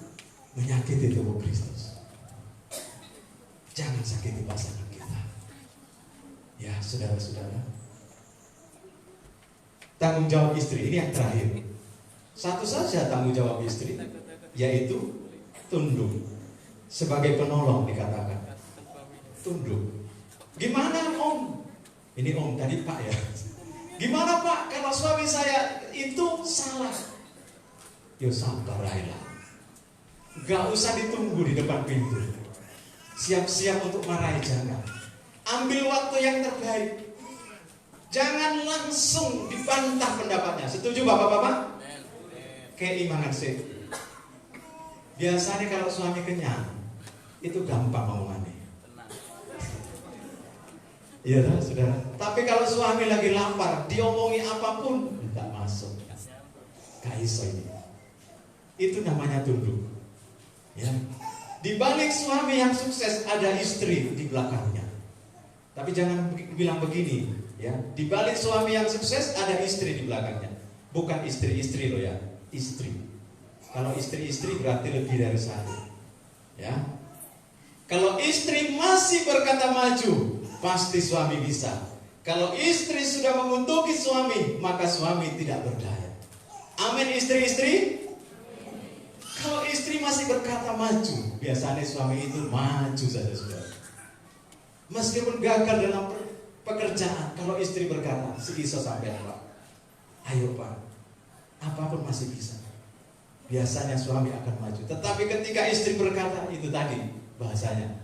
menyakiti tubuh Kristus. Jangan sakiti pasangan kita. Ya, saudara-saudara. Tanggung jawab istri, ini yang terakhir. Satu saja tanggung jawab istri, yaitu tunduk. Sebagai penolong dikatakan. Tunduk. Gimana Om? Ini Om, tadi Pak ya. Gimana Pak kalau suami saya itu salah? Yo sabar aja. Gak usah ditunggu di depan pintu. Siap-siap untuk marahi jangan. Ambil waktu yang terbaik. Jangan langsung dibantah pendapatnya. Setuju Bapak-bapak? Keimangan sih. Biasanya kalau suami kenyang, itu gampang omongannya. Iya saudara. Tapi kalau suami lagi lapar, diomongi apapun tidak masuk. Kaiso ini. Itu namanya tunduk. Ya. Di balik suami yang sukses ada istri di belakangnya. Tapi jangan bilang begini. Ya, di balik suami yang sukses ada istri di belakangnya. Bukan istri-istri loh ya, istri. Kalau istri-istri berarti lebih dari satu. Ya. Kalau istri masih berkata maju, pasti suami bisa. Kalau istri sudah menguntuki suami, maka suami tidak berdaya. Amin istri-istri. Kalau istri masih berkata maju, biasanya suami itu maju saja sudah. Meskipun gagal dalam pekerjaan, kalau istri berkata, "Sekiso sampai Pak, ayo Pak, apapun masih bisa." Biasanya suami akan maju. Tetapi ketika istri berkata, itu tadi bahasanya,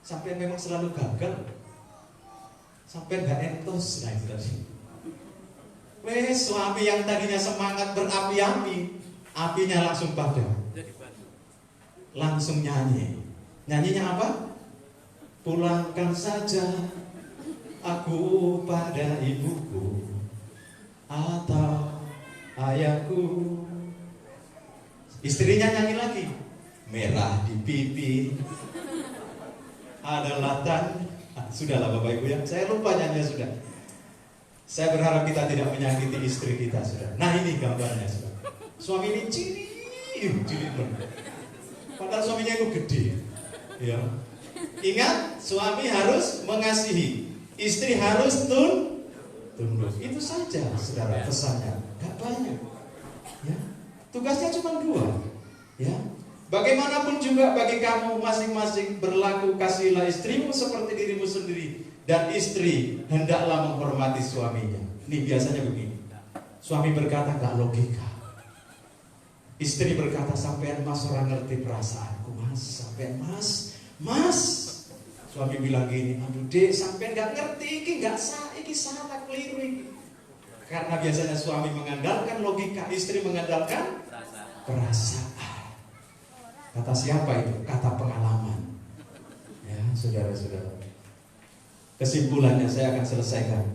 sampai memang selalu gagal, sampai nggak entos, nah itu tadi. Suami yang tadinya semangat berapi-api, apinya langsung padam, langsung nyanyi. Nyanyinya apa? Pulangkan saja aku pada ibuku atau ayahku. Istrinya nyanyi lagi. Merah di pipi adalah sudahlah Bapak Ibu ya. Saya lupa nyanyinya sudah. Saya berharap kita tidak menyakiti istri kita sudah. Nah ini gambarnya sudah. Suami ini cilik banget. Padahal suaminya itu gede. Ya. Ingat, suami harus mengasihi, istri harus tunduk. Itu saja, saudara, pesannya. Gak banyak. Ya. Tugasnya cuma 2. Ya. Bagaimanapun juga bagi kamu masing-masing berlaku, kasihilah istrimu seperti dirimu sendiri, dan istri hendaklah menghormati suaminya. Ini biasanya begini. Suami berkata gak logika. Istri berkata, sampean mas orang ngerti perasaanku mas, sampean mas. Suami bilang gini, aduh dek, sampean gak ngerti, iki salah, keliru iki. Karena biasanya suami mengandalkan logika, istri mengandalkan perasaan. Kata siapa itu? Kata pengalaman. Ya, saudara-saudara. Kesimpulannya saya akan selesaikan.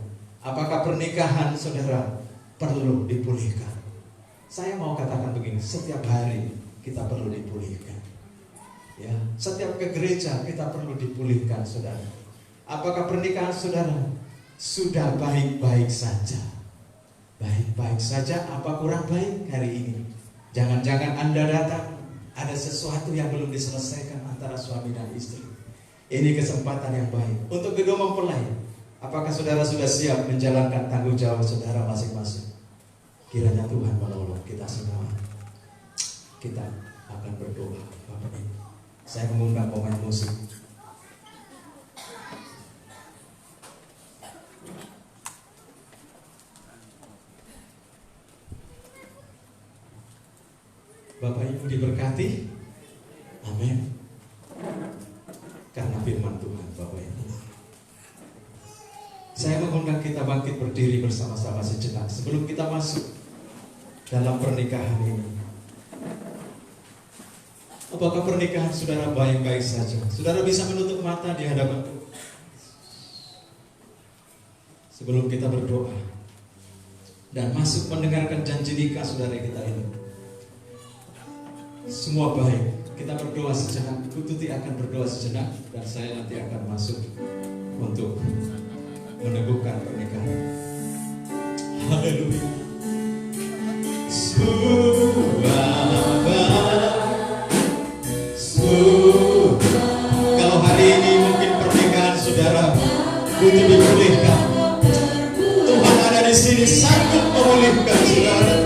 Apakah pernikahan saudara perlu dipulihkan? Saya mau katakan begini, setiap hari kita perlu dipulihkan. Ya, setiap ke gereja kita perlu dipulihkan, saudara. Apakah pernikahan saudara sudah baik-baik saja? Baik-baik saja, apa kurang baik hari ini? Jangan-jangan Anda datang, ada sesuatu yang belum diselesaikan antara suami dan istri. Ini kesempatan yang baik untuk kedua mempelai. Apakah saudara sudah siap menjalankan tanggung jawab saudara masing-masing? Kiranya Tuhan menolong kita semua. Kita akan berdoa. Bapak Ibu, saya mengundang pemain musik. Bapak Ibu diberkati. Amin. Karena firman Tuhan, Bapak Ibu. Saya mengundang kita bangkit berdiri bersama-sama sejenak sebelum kita masuk dalam pernikahan ini. Apakah pernikahan saudara baik-baik saja? Saudara bisa menutup mata di hadapan Tuhan sebelum kita berdoa dan masuk mendengarkan janji nikah saudara kita ini. Semua baik. Kita berdoa sejenak. Tuti akan berdoa sejenak dan saya nanti akan masuk untuk meneguhkan pernikahan. Haleluya. Kalau hari ini mungkin pernikahan saudara butuh dipulihkan, Tuhan ada di sini sanggup memulihkan saudara.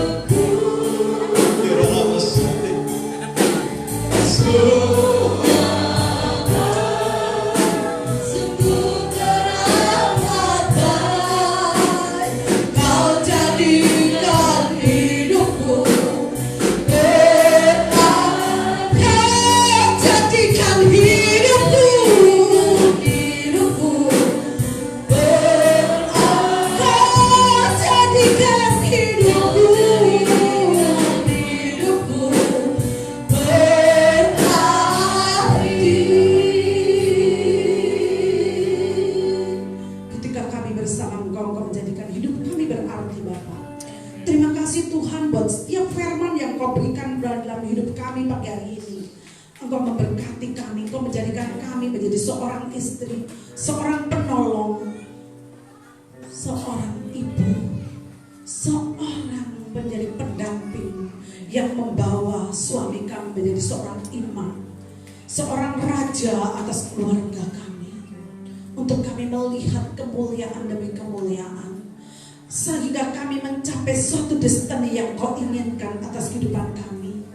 Seorang istri, seorang penolong, seorang ibu, seorang menjadi pendamping yang membawa suami kami menjadi seorang imam, seorang raja atas keluarga kami, untuk kami melihat kemuliaan demi kemuliaan, sehingga kami mencapai suatu destiny yang Kau inginkan atas kehidupan kami.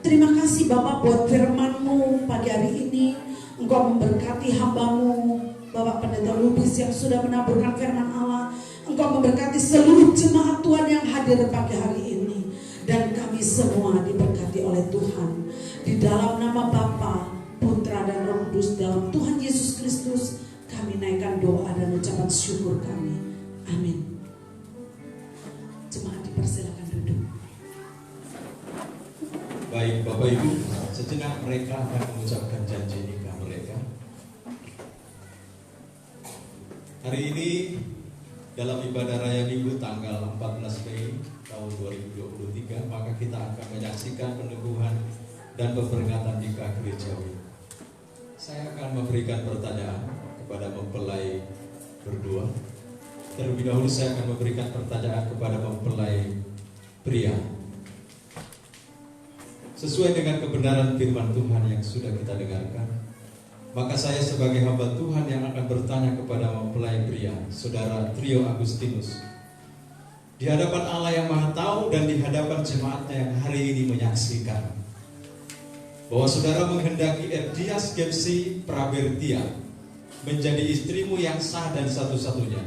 Terima kasih Bapak buat firman-Mu pagi hari ini. Engkau memberkati hamba-Mu Bapak Pendeta Lubis yang sudah menaburkan firman Allah. Engkau memberkati seluruh jemaat Tuhan yang hadir pagi hari ini. Dan kami semua diberkati oleh Tuhan. Di dalam nama Bapa, Putra dan Roh Kudus, dalam Tuhan Yesus Kristus, kami naikkan doa dan ucapan syukur kami. Amin. Jemaat dipersilakan duduk. Baik Bapak Ibu, sejenak mereka akan mengucapkan janji nikah mereka. Hari ini dalam ibadah raya Minggu tanggal 14 Mei tahun 2023, maka kita akan menyaksikan peneguhan dan peringatan nikah gerejawi. Saya akan memberikan pertanyaan kepada mempelai berdua. Terlebih dahulu saya akan memberikan pertanyaan kepada mempelai pria. Sesuai dengan kebenaran firman Tuhan yang sudah kita dengarkan, maka saya sebagai hamba Tuhan yang akan bertanya kepada mempelai pria, Saudara Trio Agustinus, di hadapan Allah yang Maha Tahu dan di hadapan jemaatnya yang hari ini menyaksikan, bahwa saudara menghendaki Erdias Gepsi Prabertia menjadi istrimu yang sah dan satu-satunya.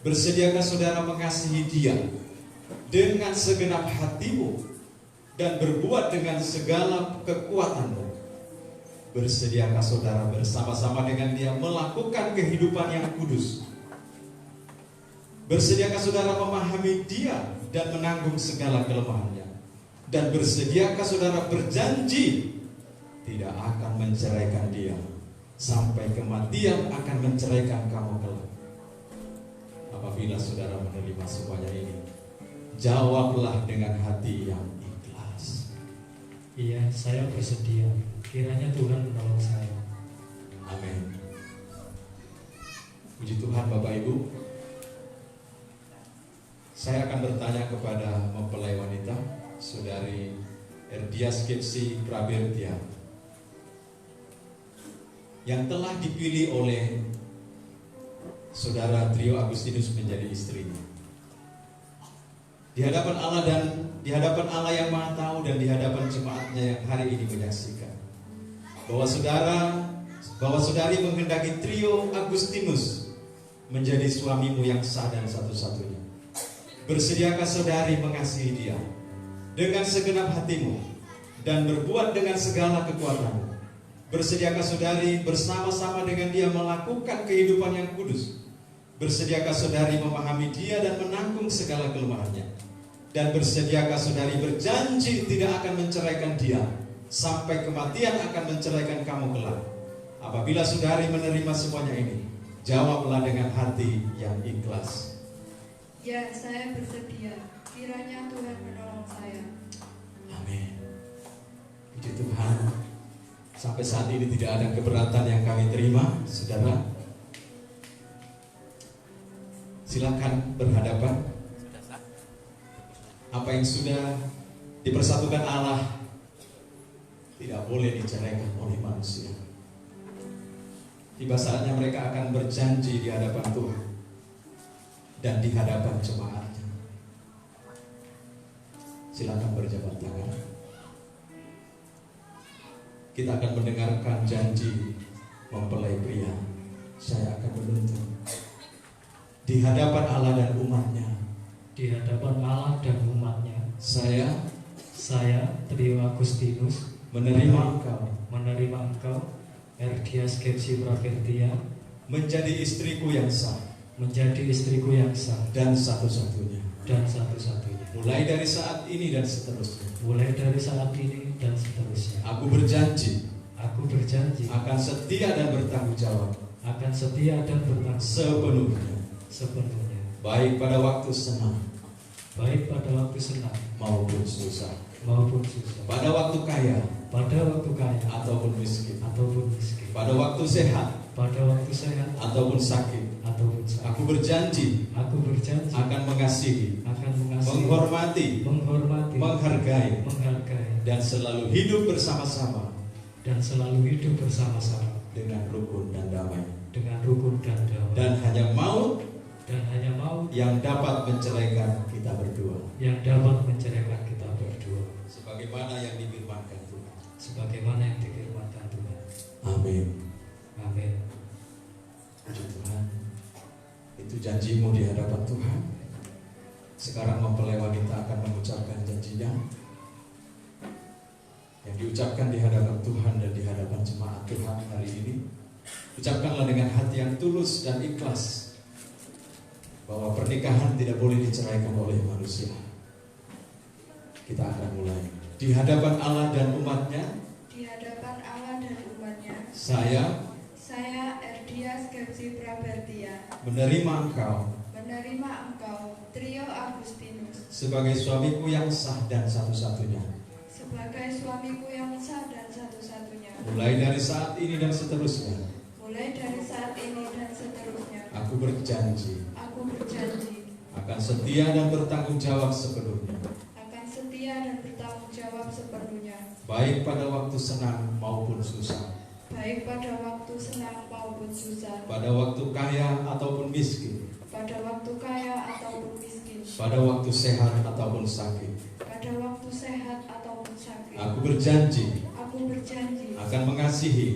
Bersediakah saudara mengasihi dia dengan segenap hatimu dan berbuat dengan segala kekuatanmu? Bersediakah saudara bersama-sama dengan dia melakukan kehidupan yang kudus? Bersediakah saudara memahami dia dan menanggung segala kelemahannya? Dan bersediakah saudara berjanji tidak akan menceraikan dia sampai kematian akan menceraikan kamu kelak? Apabila saudara menerima semuanya ini, jawablah dengan hati yang ikhlas. Iya, saya bersedia. Kiranya Tuhan menolong saya. Amin. Puji Tuhan Bapak Ibu. Saya akan bertanya kepada mempelai wanita, Saudari Erdias Gepsi Prabertia, yang telah dipilih oleh Saudara Trio Agustinus menjadi istrinya. Di hadapan Allah dan di hadapan Allah yang Maha Tahu dan di hadapan jemaatnya yang hari ini menyaksikan, bahwa saudari menghendaki Trio Agustinus menjadi suamimu yang sah dan satu-satunya. Bersediakah saudari mengasihi dia dengan segenap hatimu dan berbuat dengan segala kekuatanmu. Bersediakah saudari bersama-sama dengan dia melakukan kehidupan yang kudus? Bersediakah saudari memahami dia dan menanggung segala kelemahannya? Dan bersediakah saudari berjanji tidak akan menceraikan dia sampai kematian akan menceraikan kamu kelak? Apabila saudari menerima semuanya ini, jawablah dengan hati yang ikhlas. Ya, saya bersedia. Kiranya Tuhan menolong saya. Amin. Puji Tuhan. Sampai saat ini tidak ada keberatan yang kami terima, saudara. Silakan berhadapan. Apa yang sudah dipersatukan Allah tidak boleh diceraikan oleh manusia. Tiba saatnya mereka akan berjanji di hadapan Tuhan dan di hadapan jemaatnya. Silakan berjabat tangan. Kita akan mendengarkan janji mempelai pria. Saya akan menuntut di hadapan Allah dan umatnya. Di hadapan Allah dan umatnya, Saya Trio Agustinus, menerima engkau menerima engkau, Erdia Skepsi Prakertia, menjadi istriku yang sah menjadi istriku yang sah dan satu-satunya. dan satu-satunya. Mulai dari saat ini dan seterusnya. Mulai dari saat ini dan seterusnya. Aku berjanji Aku berjanji akan setia dan bertanggung jawab akan setia dan bertanggung sepenuhnya, sepenuhnya, baik pada waktu senang baik pada waktu senang maupun susah, maupun susah, pada waktu kaya pada waktu kaya ataupun miskin, ataupun miskin, pada waktu sehat pada waktu sehat ataupun sakit. ataupun sakit. Aku berjanji Aku berjanji akan mengasihi, akan mengasihi, menghormati, menghormati, menghargai, menghargai, dan selalu hidup bersama-sama dan selalu hidup bersama-sama dengan rukun dan damai. dengan rukun dan damai, Dan hanya mau dan hanya mau yang dapat menceraikan kita berdua, yang dapat menceraikan kita berdua, sebagaimana yang difirmankan Tuhan. sebagaimana yang difirmankan Tuhan. Amin. Amin. Puji Tuhan. Itu janjimu di hadapan Tuhan. Sekarang mempelai wanita akan mengucapkan janjinya yang diucapkan di hadapan Tuhan dan di hadapan jemaat Tuhan hari ini. Ucapkanlah dengan hati yang tulus dan ikhlas bahwa pernikahan tidak boleh diceraikan oleh manusia. Kita akan mulai di hadapan Allah dan umatnya. Di hadapan Allah dan umatnya, Saya Erdia Skepsi Prakertia, menerima engkau menerima engkau, Trio Agustinus, sebagai suamiku yang sah dan satu-satunya, sebagai suamiku yang sah dan satu-satunya. mulai dari saat ini dan seterusnya. Mulai dari saat ini dan seterusnya, Aku berjanji aku berjanji akan setia dan bertanggung jawab sepenuhnya, akan setia dan bertanggung jawab sepenuhnya, baik pada waktu senang maupun susah, baik pada waktu senang maupun susah, pada waktu kaya ataupun miskin, pada waktu kaya ataupun miskin, pada waktu sehat ataupun sakit. pada waktu sehat ataupun sakit. Aku berjanji Aku berjanji akan mengasihi,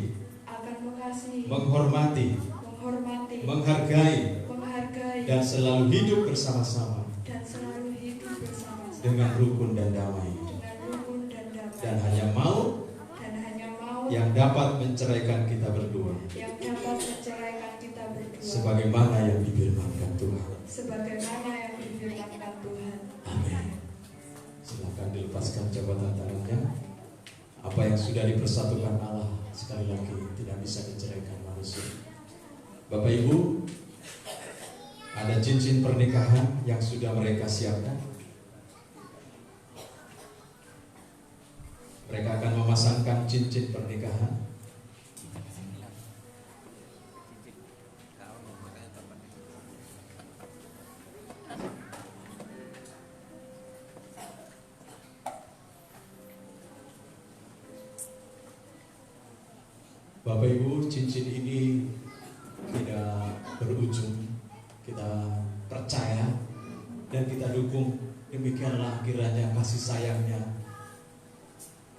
akan mengasihi, menghormati, menghormati, menghargai, menghargai, dan selalu hidup bersama-sama dan selalu hidup bersama-sama dengan rukun dan damai, dengan rukun dan damai, dan hanya mau yang dapat menceraikan kita berdua, yang dapat menceraikan kita berdua, sebagaimana yang difirmankan Tuhan. sebagaimana yang difirmankan Tuhan. Amin. Silakan dilepaskan jabatan tangannya. Apa yang sudah dipersatukan Allah sekali lagi tidak bisa diceraikan manusia. Bapak Ibu, ada cincin pernikahan yang sudah mereka siapkan. Mereka akan memasangkan cincin pernikahan. Bapak Ibu, cincin ini tidak berujung. Kita percaya dan kita dukung. Demikianlah kiranya kasih sayangnya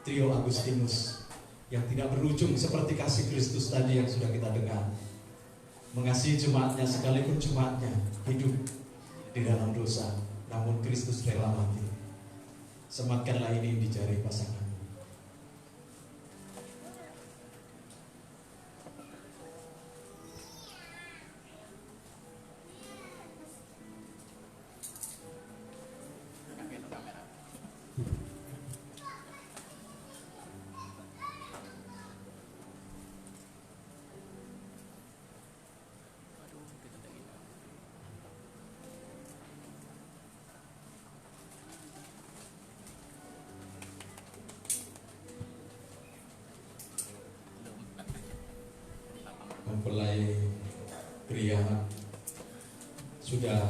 Trio Agustinus yang tidak berujung seperti kasih Kristus tadi yang sudah kita dengar. Mengasihi jemaatnya sekalipun jemaatnya hidup di dalam dosa, namun Kristus rela mati. Sematkanlah ini di jari pasangan. Mempelai pria sudah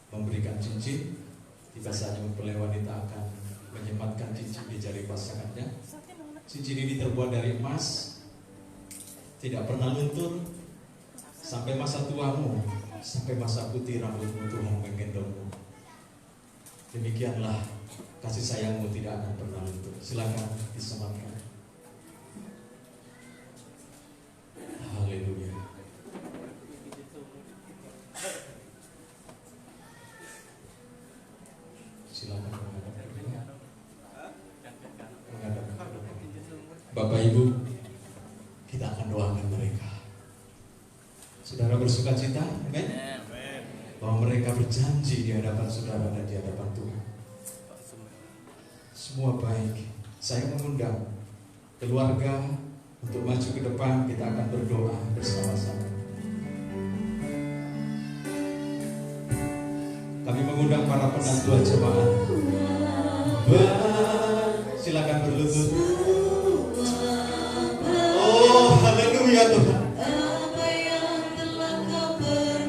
memberikan cincin. Tiba saatnya mempelai wanita akan menyematkan cincin di jari pasangannya. Cincin ini terbuat dari emas, tidak pernah luntur sampai masa tuamu, sampai masa putih rambutmu Tuhan menggendongmu. Demikianlah kasih sayangmu tidak akan pernah luntur. Silakan disematkan. Haleluya. Silakan menghadap. Bapak Ibu, kita akan doakan mereka. Saudara bersuka cita, amin? Bahwa mereka berjanji di hadapan saudara dan di hadapan Tuhan. Semua baik. Saya mengundang keluarga untuk maju ke depan. Kita akan berdoa bersama-sama. Kami mengundang para penantu jemaat. Silakan berlutut. Oh, haleluya Tuhan.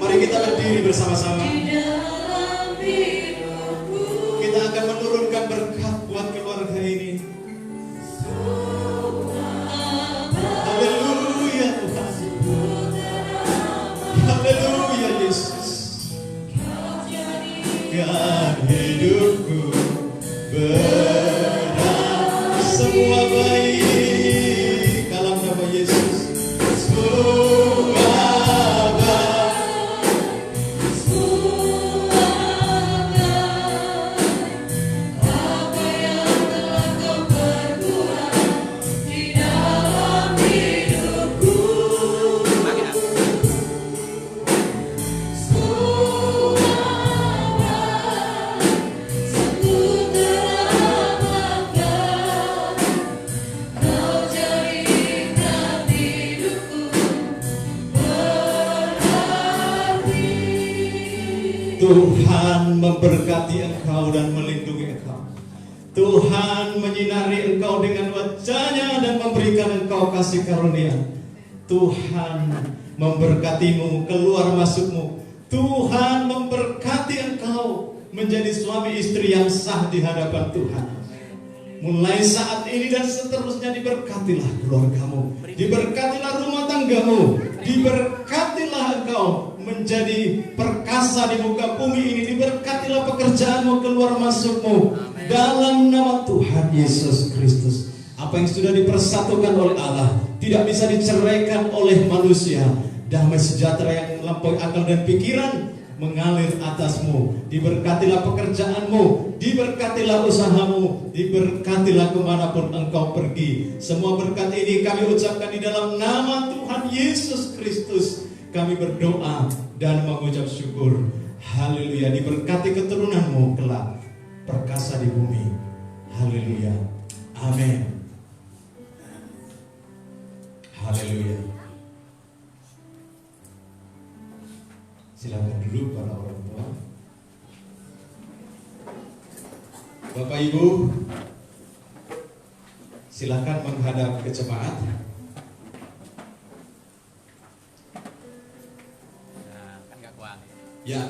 Mari kita berdiri bersama-sama. Kita akan menurunkan berkat buat keluarga ini. Haleluya Tuhan. Haleluya Yesus. Dan hidupku berada semua baik dalam nama Yesus. Semua baik, semua baik. Apa yang telah Kau perbuat di dalam hidupku. Tuhan memberkati engkau dan melindungi engkau. Tuhan menyinari engkau dengan wajah-Nya dan memberikan engkau kasih karunia. Tuhan memberkatimu keluar masukmu. Tuhan memberkati engkau menjadi suami istri yang sah di hadapan Tuhan. Mulai saat ini dan seterusnya diberkatilah keluargamu, diberkatilah rumah tanggamu, diberkatilah engkau menjadi perkasa di muka bumi ini, diberkatilah pekerjaanmu, keluar masukmu dalam nama Tuhan Yesus Kristus. Apa yang sudah dipersatukan oleh Allah tidak bisa diceraikan oleh manusia. Damai sejahtera yang melampaui akal dan pikiran mengalir atasmu. Diberkatilah pekerjaanmu, diberkatilah usahamu, diberkatilah kemanapun engkau pergi. Semua berkat ini kami ucapkan di dalam nama Tuhan Yesus Kristus. Kami berdoa dan mengucap syukur. Haleluya. Diberkati keturunanmu kelak, perkasa di bumi. Haleluya. Amin. Haleluya. Silakan dulu para orang tua. Bapak Ibu, silakan menghadap ke jemaat. Ya.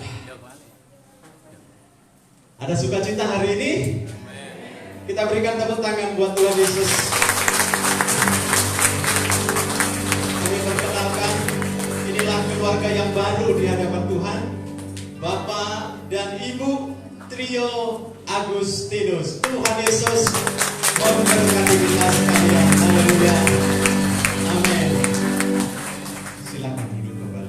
Ada sukacita hari ini? Kita berikan tepuk tangan buat Tuhan Yesus. Kami perkenalkan, inilah keluarga yang baru di hadapan Tuhan, Bapak dan Ibu Trio Agustinus. Tuhan Yesus memberkati kita sekalian. Haleluya. Amin. Silakan duduk kembali.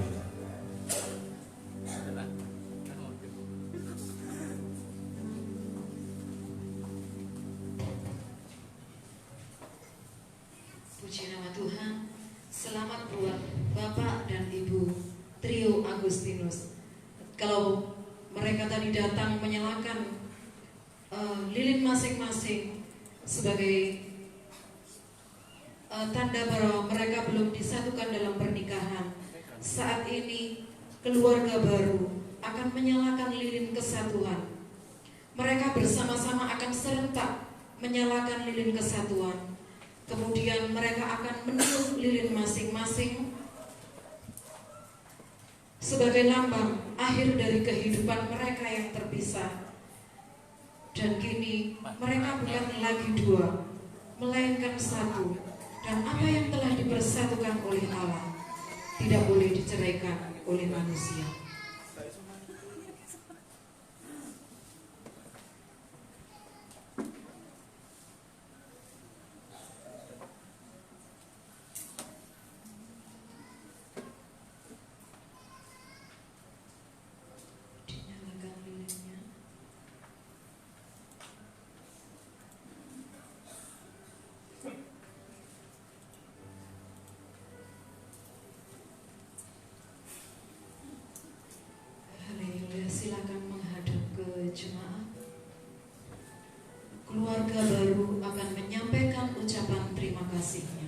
Agustinus. Kalau mereka tadi datang menyalakan lilin masing-masing sebagai tanda bahwa mereka belum disatukan dalam pernikahan, saat ini keluarga baru akan menyalakan lilin kesatuan. Mereka bersama-sama akan serentak menyalakan lilin kesatuan. Kemudian mereka akan meniup lilin masing-masing sebagai lambang akhir dari kehidupan mereka yang terpisah. Dan kini mereka bukan lagi dua, melainkan satu. Dan apa yang telah dipersatukan oleh Allah tidak boleh diceraikan oleh manusia. Dinyalakan lilinnya. Haleluya, silakan menghadap ke jemaat. Keluarga baru akan menyampaikan ucapan terima kasihnya.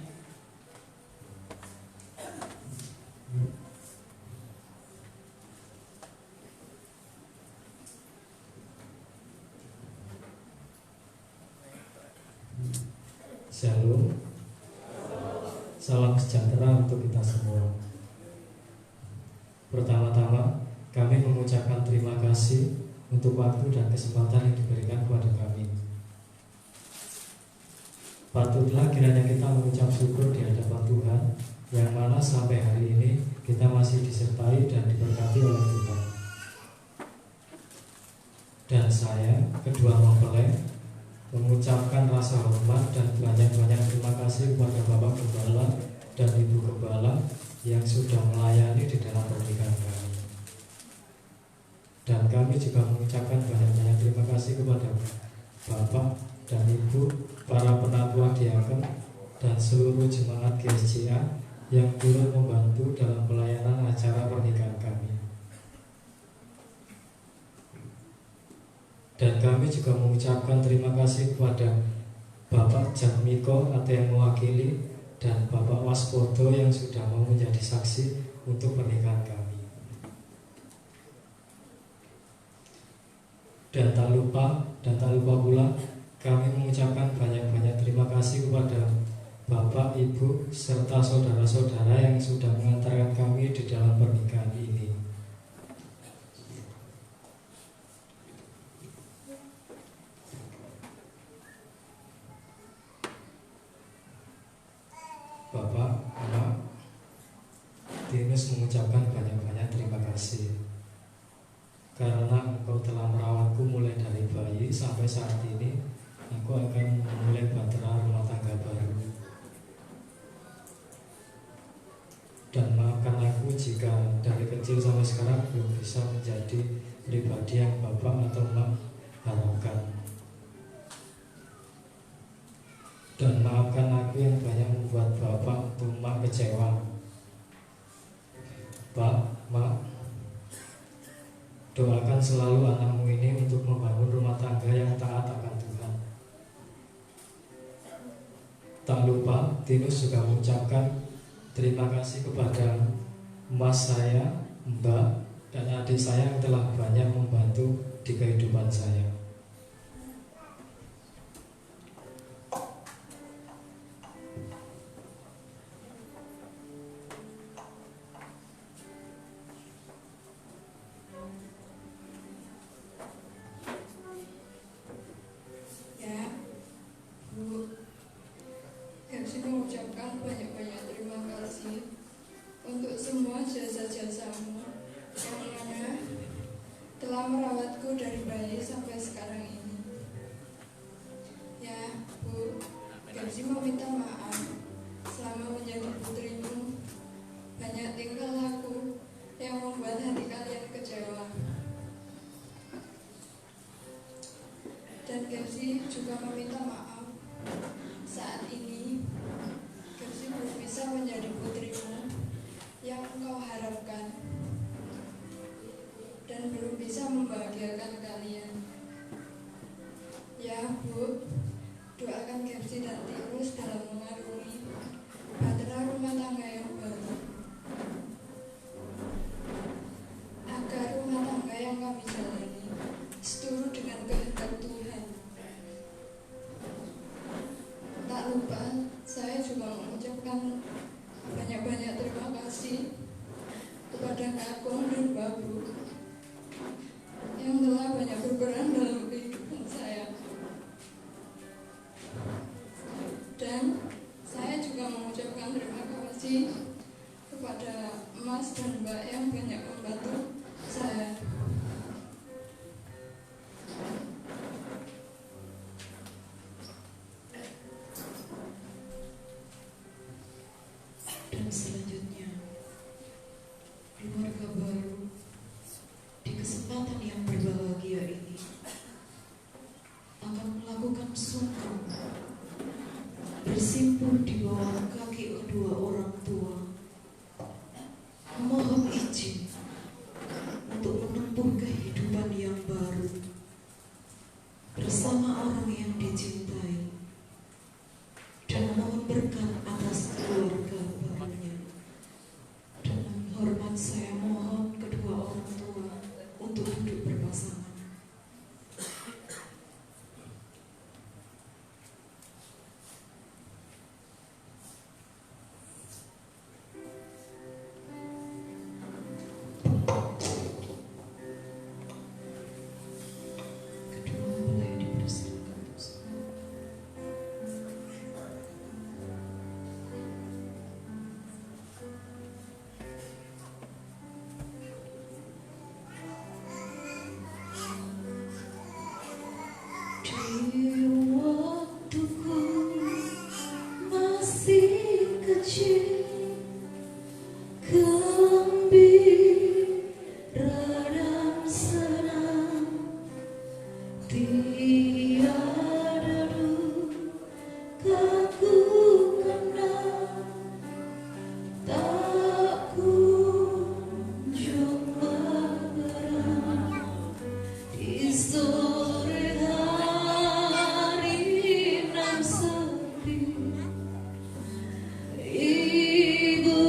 Shalom. Salam sejahtera untuk kita semua. Pertama-tama, kami mengucapkan terima kasih untuk waktu dan kesempatan yang diberikan kepada kami. Patutlah kiranya kita mengucap syukur di hadapan Tuhan, yang mana sampai hari ini kita masih disertai dan diberkati oleh Tuhan. Dan saya, kedua mempelai, mengucapkan rasa hormat dan banyak-banyak terima kasih kepada Bapak Gembala dan Ibu Gembala yang sudah melayani di dalam pernikahan kami. Dan kami juga mengucapkan banyak-banyak terima kasih kepada Bapak dan Ibu, para penatua diaken, dan seluruh jemaat GSJA yang turut membantu dalam pelayanan acara pernikahan kami. Dan kami juga mengucapkan terima kasih kepada Bapak Jatmiko atau yang mewakili, dan Bapak Waspodo yang sudah mau menjadi saksi untuk pernikahan kami. Dan tak lupa pula kami mengucapkan banyak-banyak terima kasih kepada Bapak, Ibu, serta saudara-saudara yang sudah mengantarkan kami di dalam pernikahan ini. Bapak, Anak, Tinus mengucapkan banyak-banyak terima kasih karena Engkau telah merawatku mulai dari bayi sampai saat ini. Aku akan memulai bahtera rumah tangga baru. Dan maafkan aku jika dari kecil sampai sekarang belum bisa menjadi pribadi yang Bapak atau Mak harapkan. Dan maafkan aku yang banyak membuat Bapak atau Mak kecewa. Pak, Mak, doakan selalu anakmu ini untuk membangun rumah tangga yang taat akan Tuhan. Tak lupa, Tinus juga mengucapkan terima kasih kepada Mas saya, Mbak, dan adik saya yang telah banyak membantu di kehidupan saya. Ya, Bu, Gapsi mengucapkan banyak-banyak terima kasih untuk semua jasa-jasamu yang mana telah merawatku dari bayi sampai sekarang ini. Ya, Bu, Gapsi meminta maaf selama menjadi putrimu. Banyak tingkah laku yang membuat hati kalian kecewa. Dan Gapsi juga meminta maaf saat ini Gapsi belum bisa menjadi putrimu yang engkau harapkan. bisa membahagiakan kalian. Ya Bu, doakan Gersi dan Tirus dalam mengarungi bahtera rumah tangga yang baru, agar rumah tangga yang kami jalani seturut dengan kehendak Tuhan. Tak lupa, saya juga mengucapkan banyak-banyak terima kasih kepada Kakung dan Babu yang telah banyak berperan dalam kehidupan saya. Dan saya juga mengucapkan terima kasih kepada Mas dan Mbak yang banyak membantu saya. Dan selanjutnya, keluarga baru di kesempatan yang berbahagia ini akan melakukan sungkem bersimpuh di bawah kaki kedua orang tua, mohon izin untuk menempuh kehidupan yang baru bersama orang yang dicintai, dan mohon berkat atas keluarga barunya. Dengan hormat saya mohon kedua orang tua untuk duduk berpasangan. Kedua mempelai dipersilakan untuk semua. Di waktuku masih kecil, gembira dan senang, tiada duka ku kenal, tak kunjung berang di sore hari nan sepi. Ibuku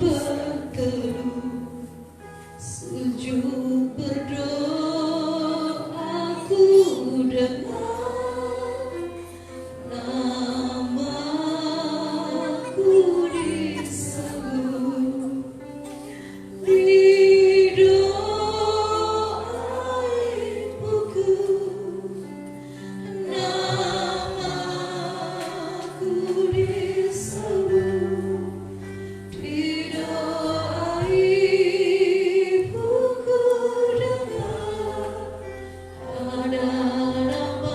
berteduh, sujud berdoa, ku dengar namaku disebut. Di doa ibuku, namaku disebut. Di doa ibuku dengar ada namaku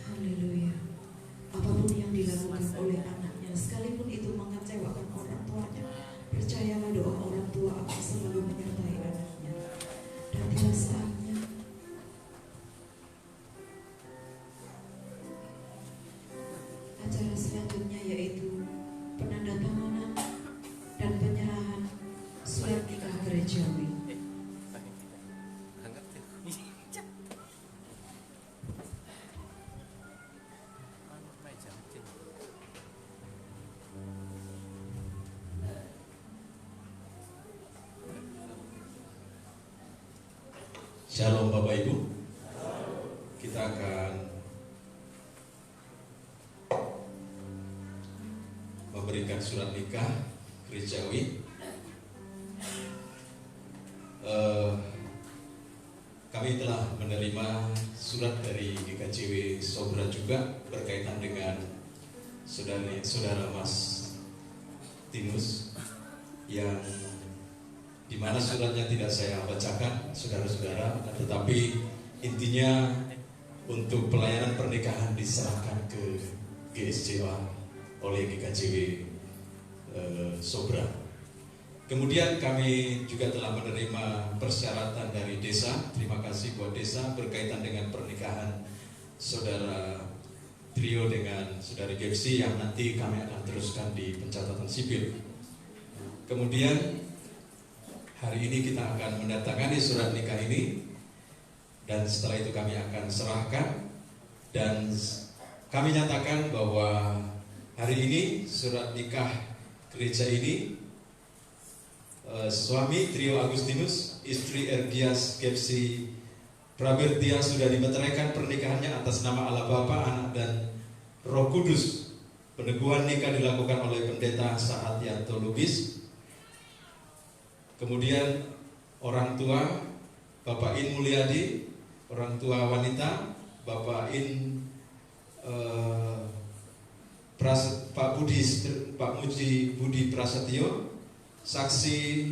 Haleluya. Apapun yang dilakukan oleh anaknya, sekalipun itu mengecewakan orang tuanya, percayalah doa orang tua akan selalu menyertai anaknya. Dan tiba saatnya acara selanjutnya, yaitu penandatanganan dan penyerahan surat nikah gerejawi. Shalom Bapak Ibu. Kita akan memberikan surat nikah gerejawi. Kami telah menerima surat dari GKJW Sobra juga berkaitan dengan saudara Mas Tinus, yang di mana suratnya tidak saya bacakan, saudara-saudara, tetapi intinya untuk pelayanan pernikahan diserahkan ke GSJA oleh GKJW Sobra. Kemudian kami juga telah menerima persyaratan dari desa. Terima kasih buat desa berkaitan dengan pernikahan saudara Trio dengan saudari Gepsi yang nanti kami akan teruskan di pencatatan sipil. Kemudian hari ini kita akan mendatangani surat nikah ini, dan setelah itu kami akan serahkan, dan kami nyatakan bahwa hari ini surat nikah gereja ini, suami Trio Agustinus, istri Ergias Gepsi Prabertia sudah dimeteraikan pernikahannya atas nama Allah Bapa, Anak dan Roh Kudus. Peneguhan nikah dilakukan oleh Pendeta Saat Yanto Lubis. Kemudian orang tua Bapak In Mulyadi, orang tua wanita Bapak In Pak Muji Budi Prasetyo, saksi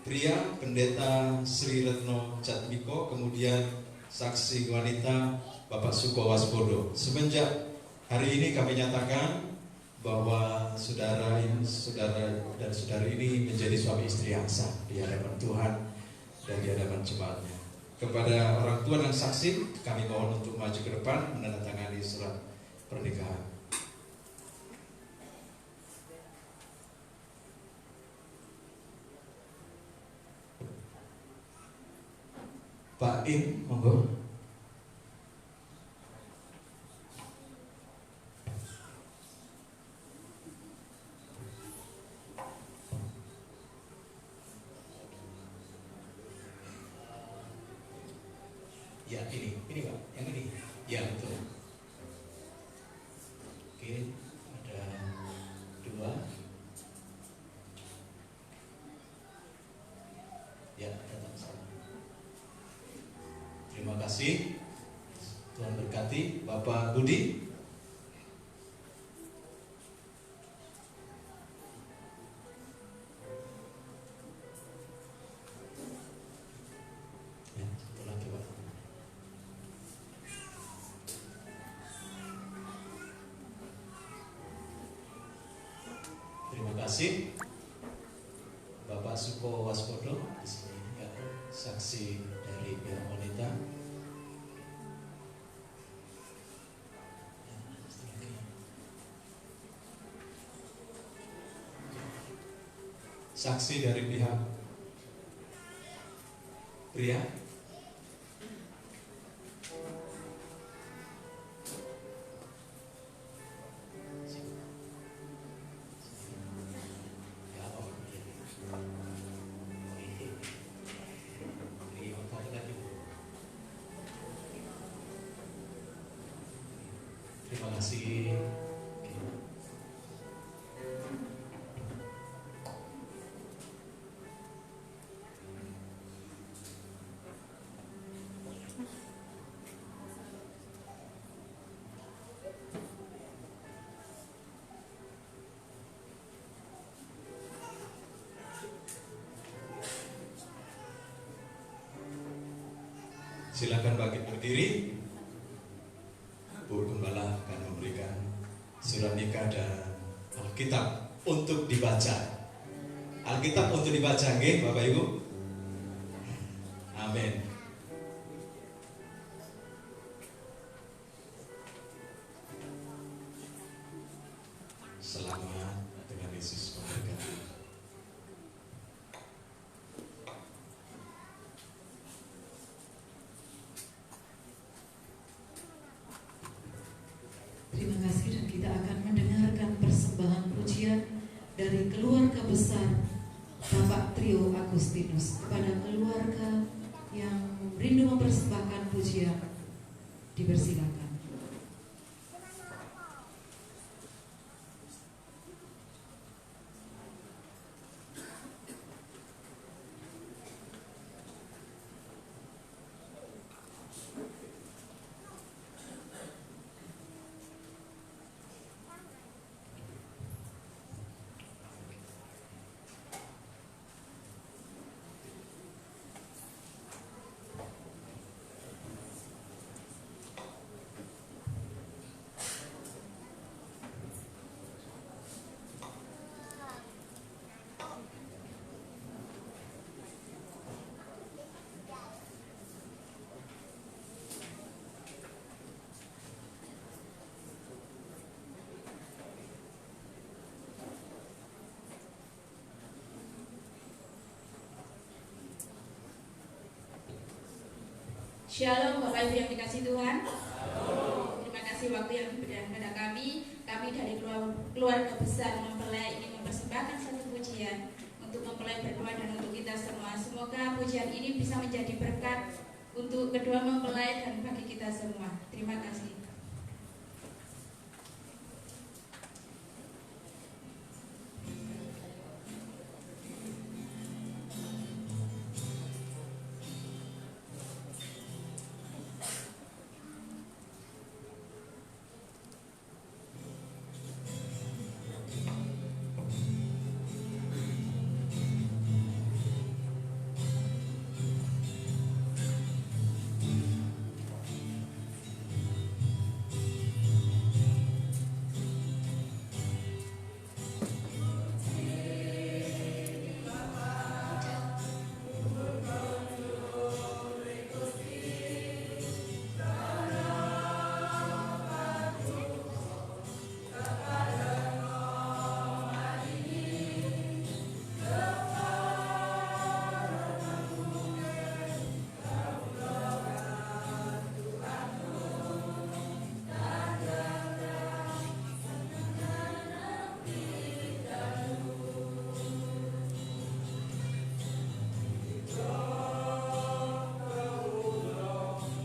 pria Pendeta Sri Retno Jatmiko, kemudian saksi wanita Bapak Suko Waspodo. Semenjak hari ini kami nyatakan bahwa saudara dan saudari ini menjadi suami istri yang sah di hadapan Tuhan dan di hadapan jemaatnya. Kepada orang tua dan saksi, kami mohon untuk maju ke depan menandatangani surat pernikahan. Pak In, monggo. Ya, ini Pak, yang ini. Ya, betul. Oke, ada 2. Ya, datang sana. Terima kasih. Tuhan berkati. Bapak Budi. Ya, satu lagi, Pak. Terima kasih. Bapak Suko Waspodo di sini ya, saksi dari pihak wanita. Saksi dari pihak pria. kasih. Silakan bangkit berdiri. Bu Gembala akan memberikan surat nikah dan Alkitab untuk dibaca. Alkitab untuk dibaca, nggih, Bapak Ibu. Amin. Selamat dengan Yesus memberkati. Terima kasih, dan kita akan mendengarkan persembahan pujian dari keluarga besar Bapak Trio Agustinus. Kepada keluarga yang rindu mempersembahkan pujian, dipersilakan. Shalom Bapak Ibu yang dikasihi Tuhan. Terima kasih waktu yang diberikan kepada kami. Kami dari keluarga besar mempelai ingin mempersembahkan satu pujian untuk mempelai berdua dan untuk kita semua. Semoga pujian ini bisa menjadi berkat untuk kedua mempelai dan bagi kita semua. Terima kasih.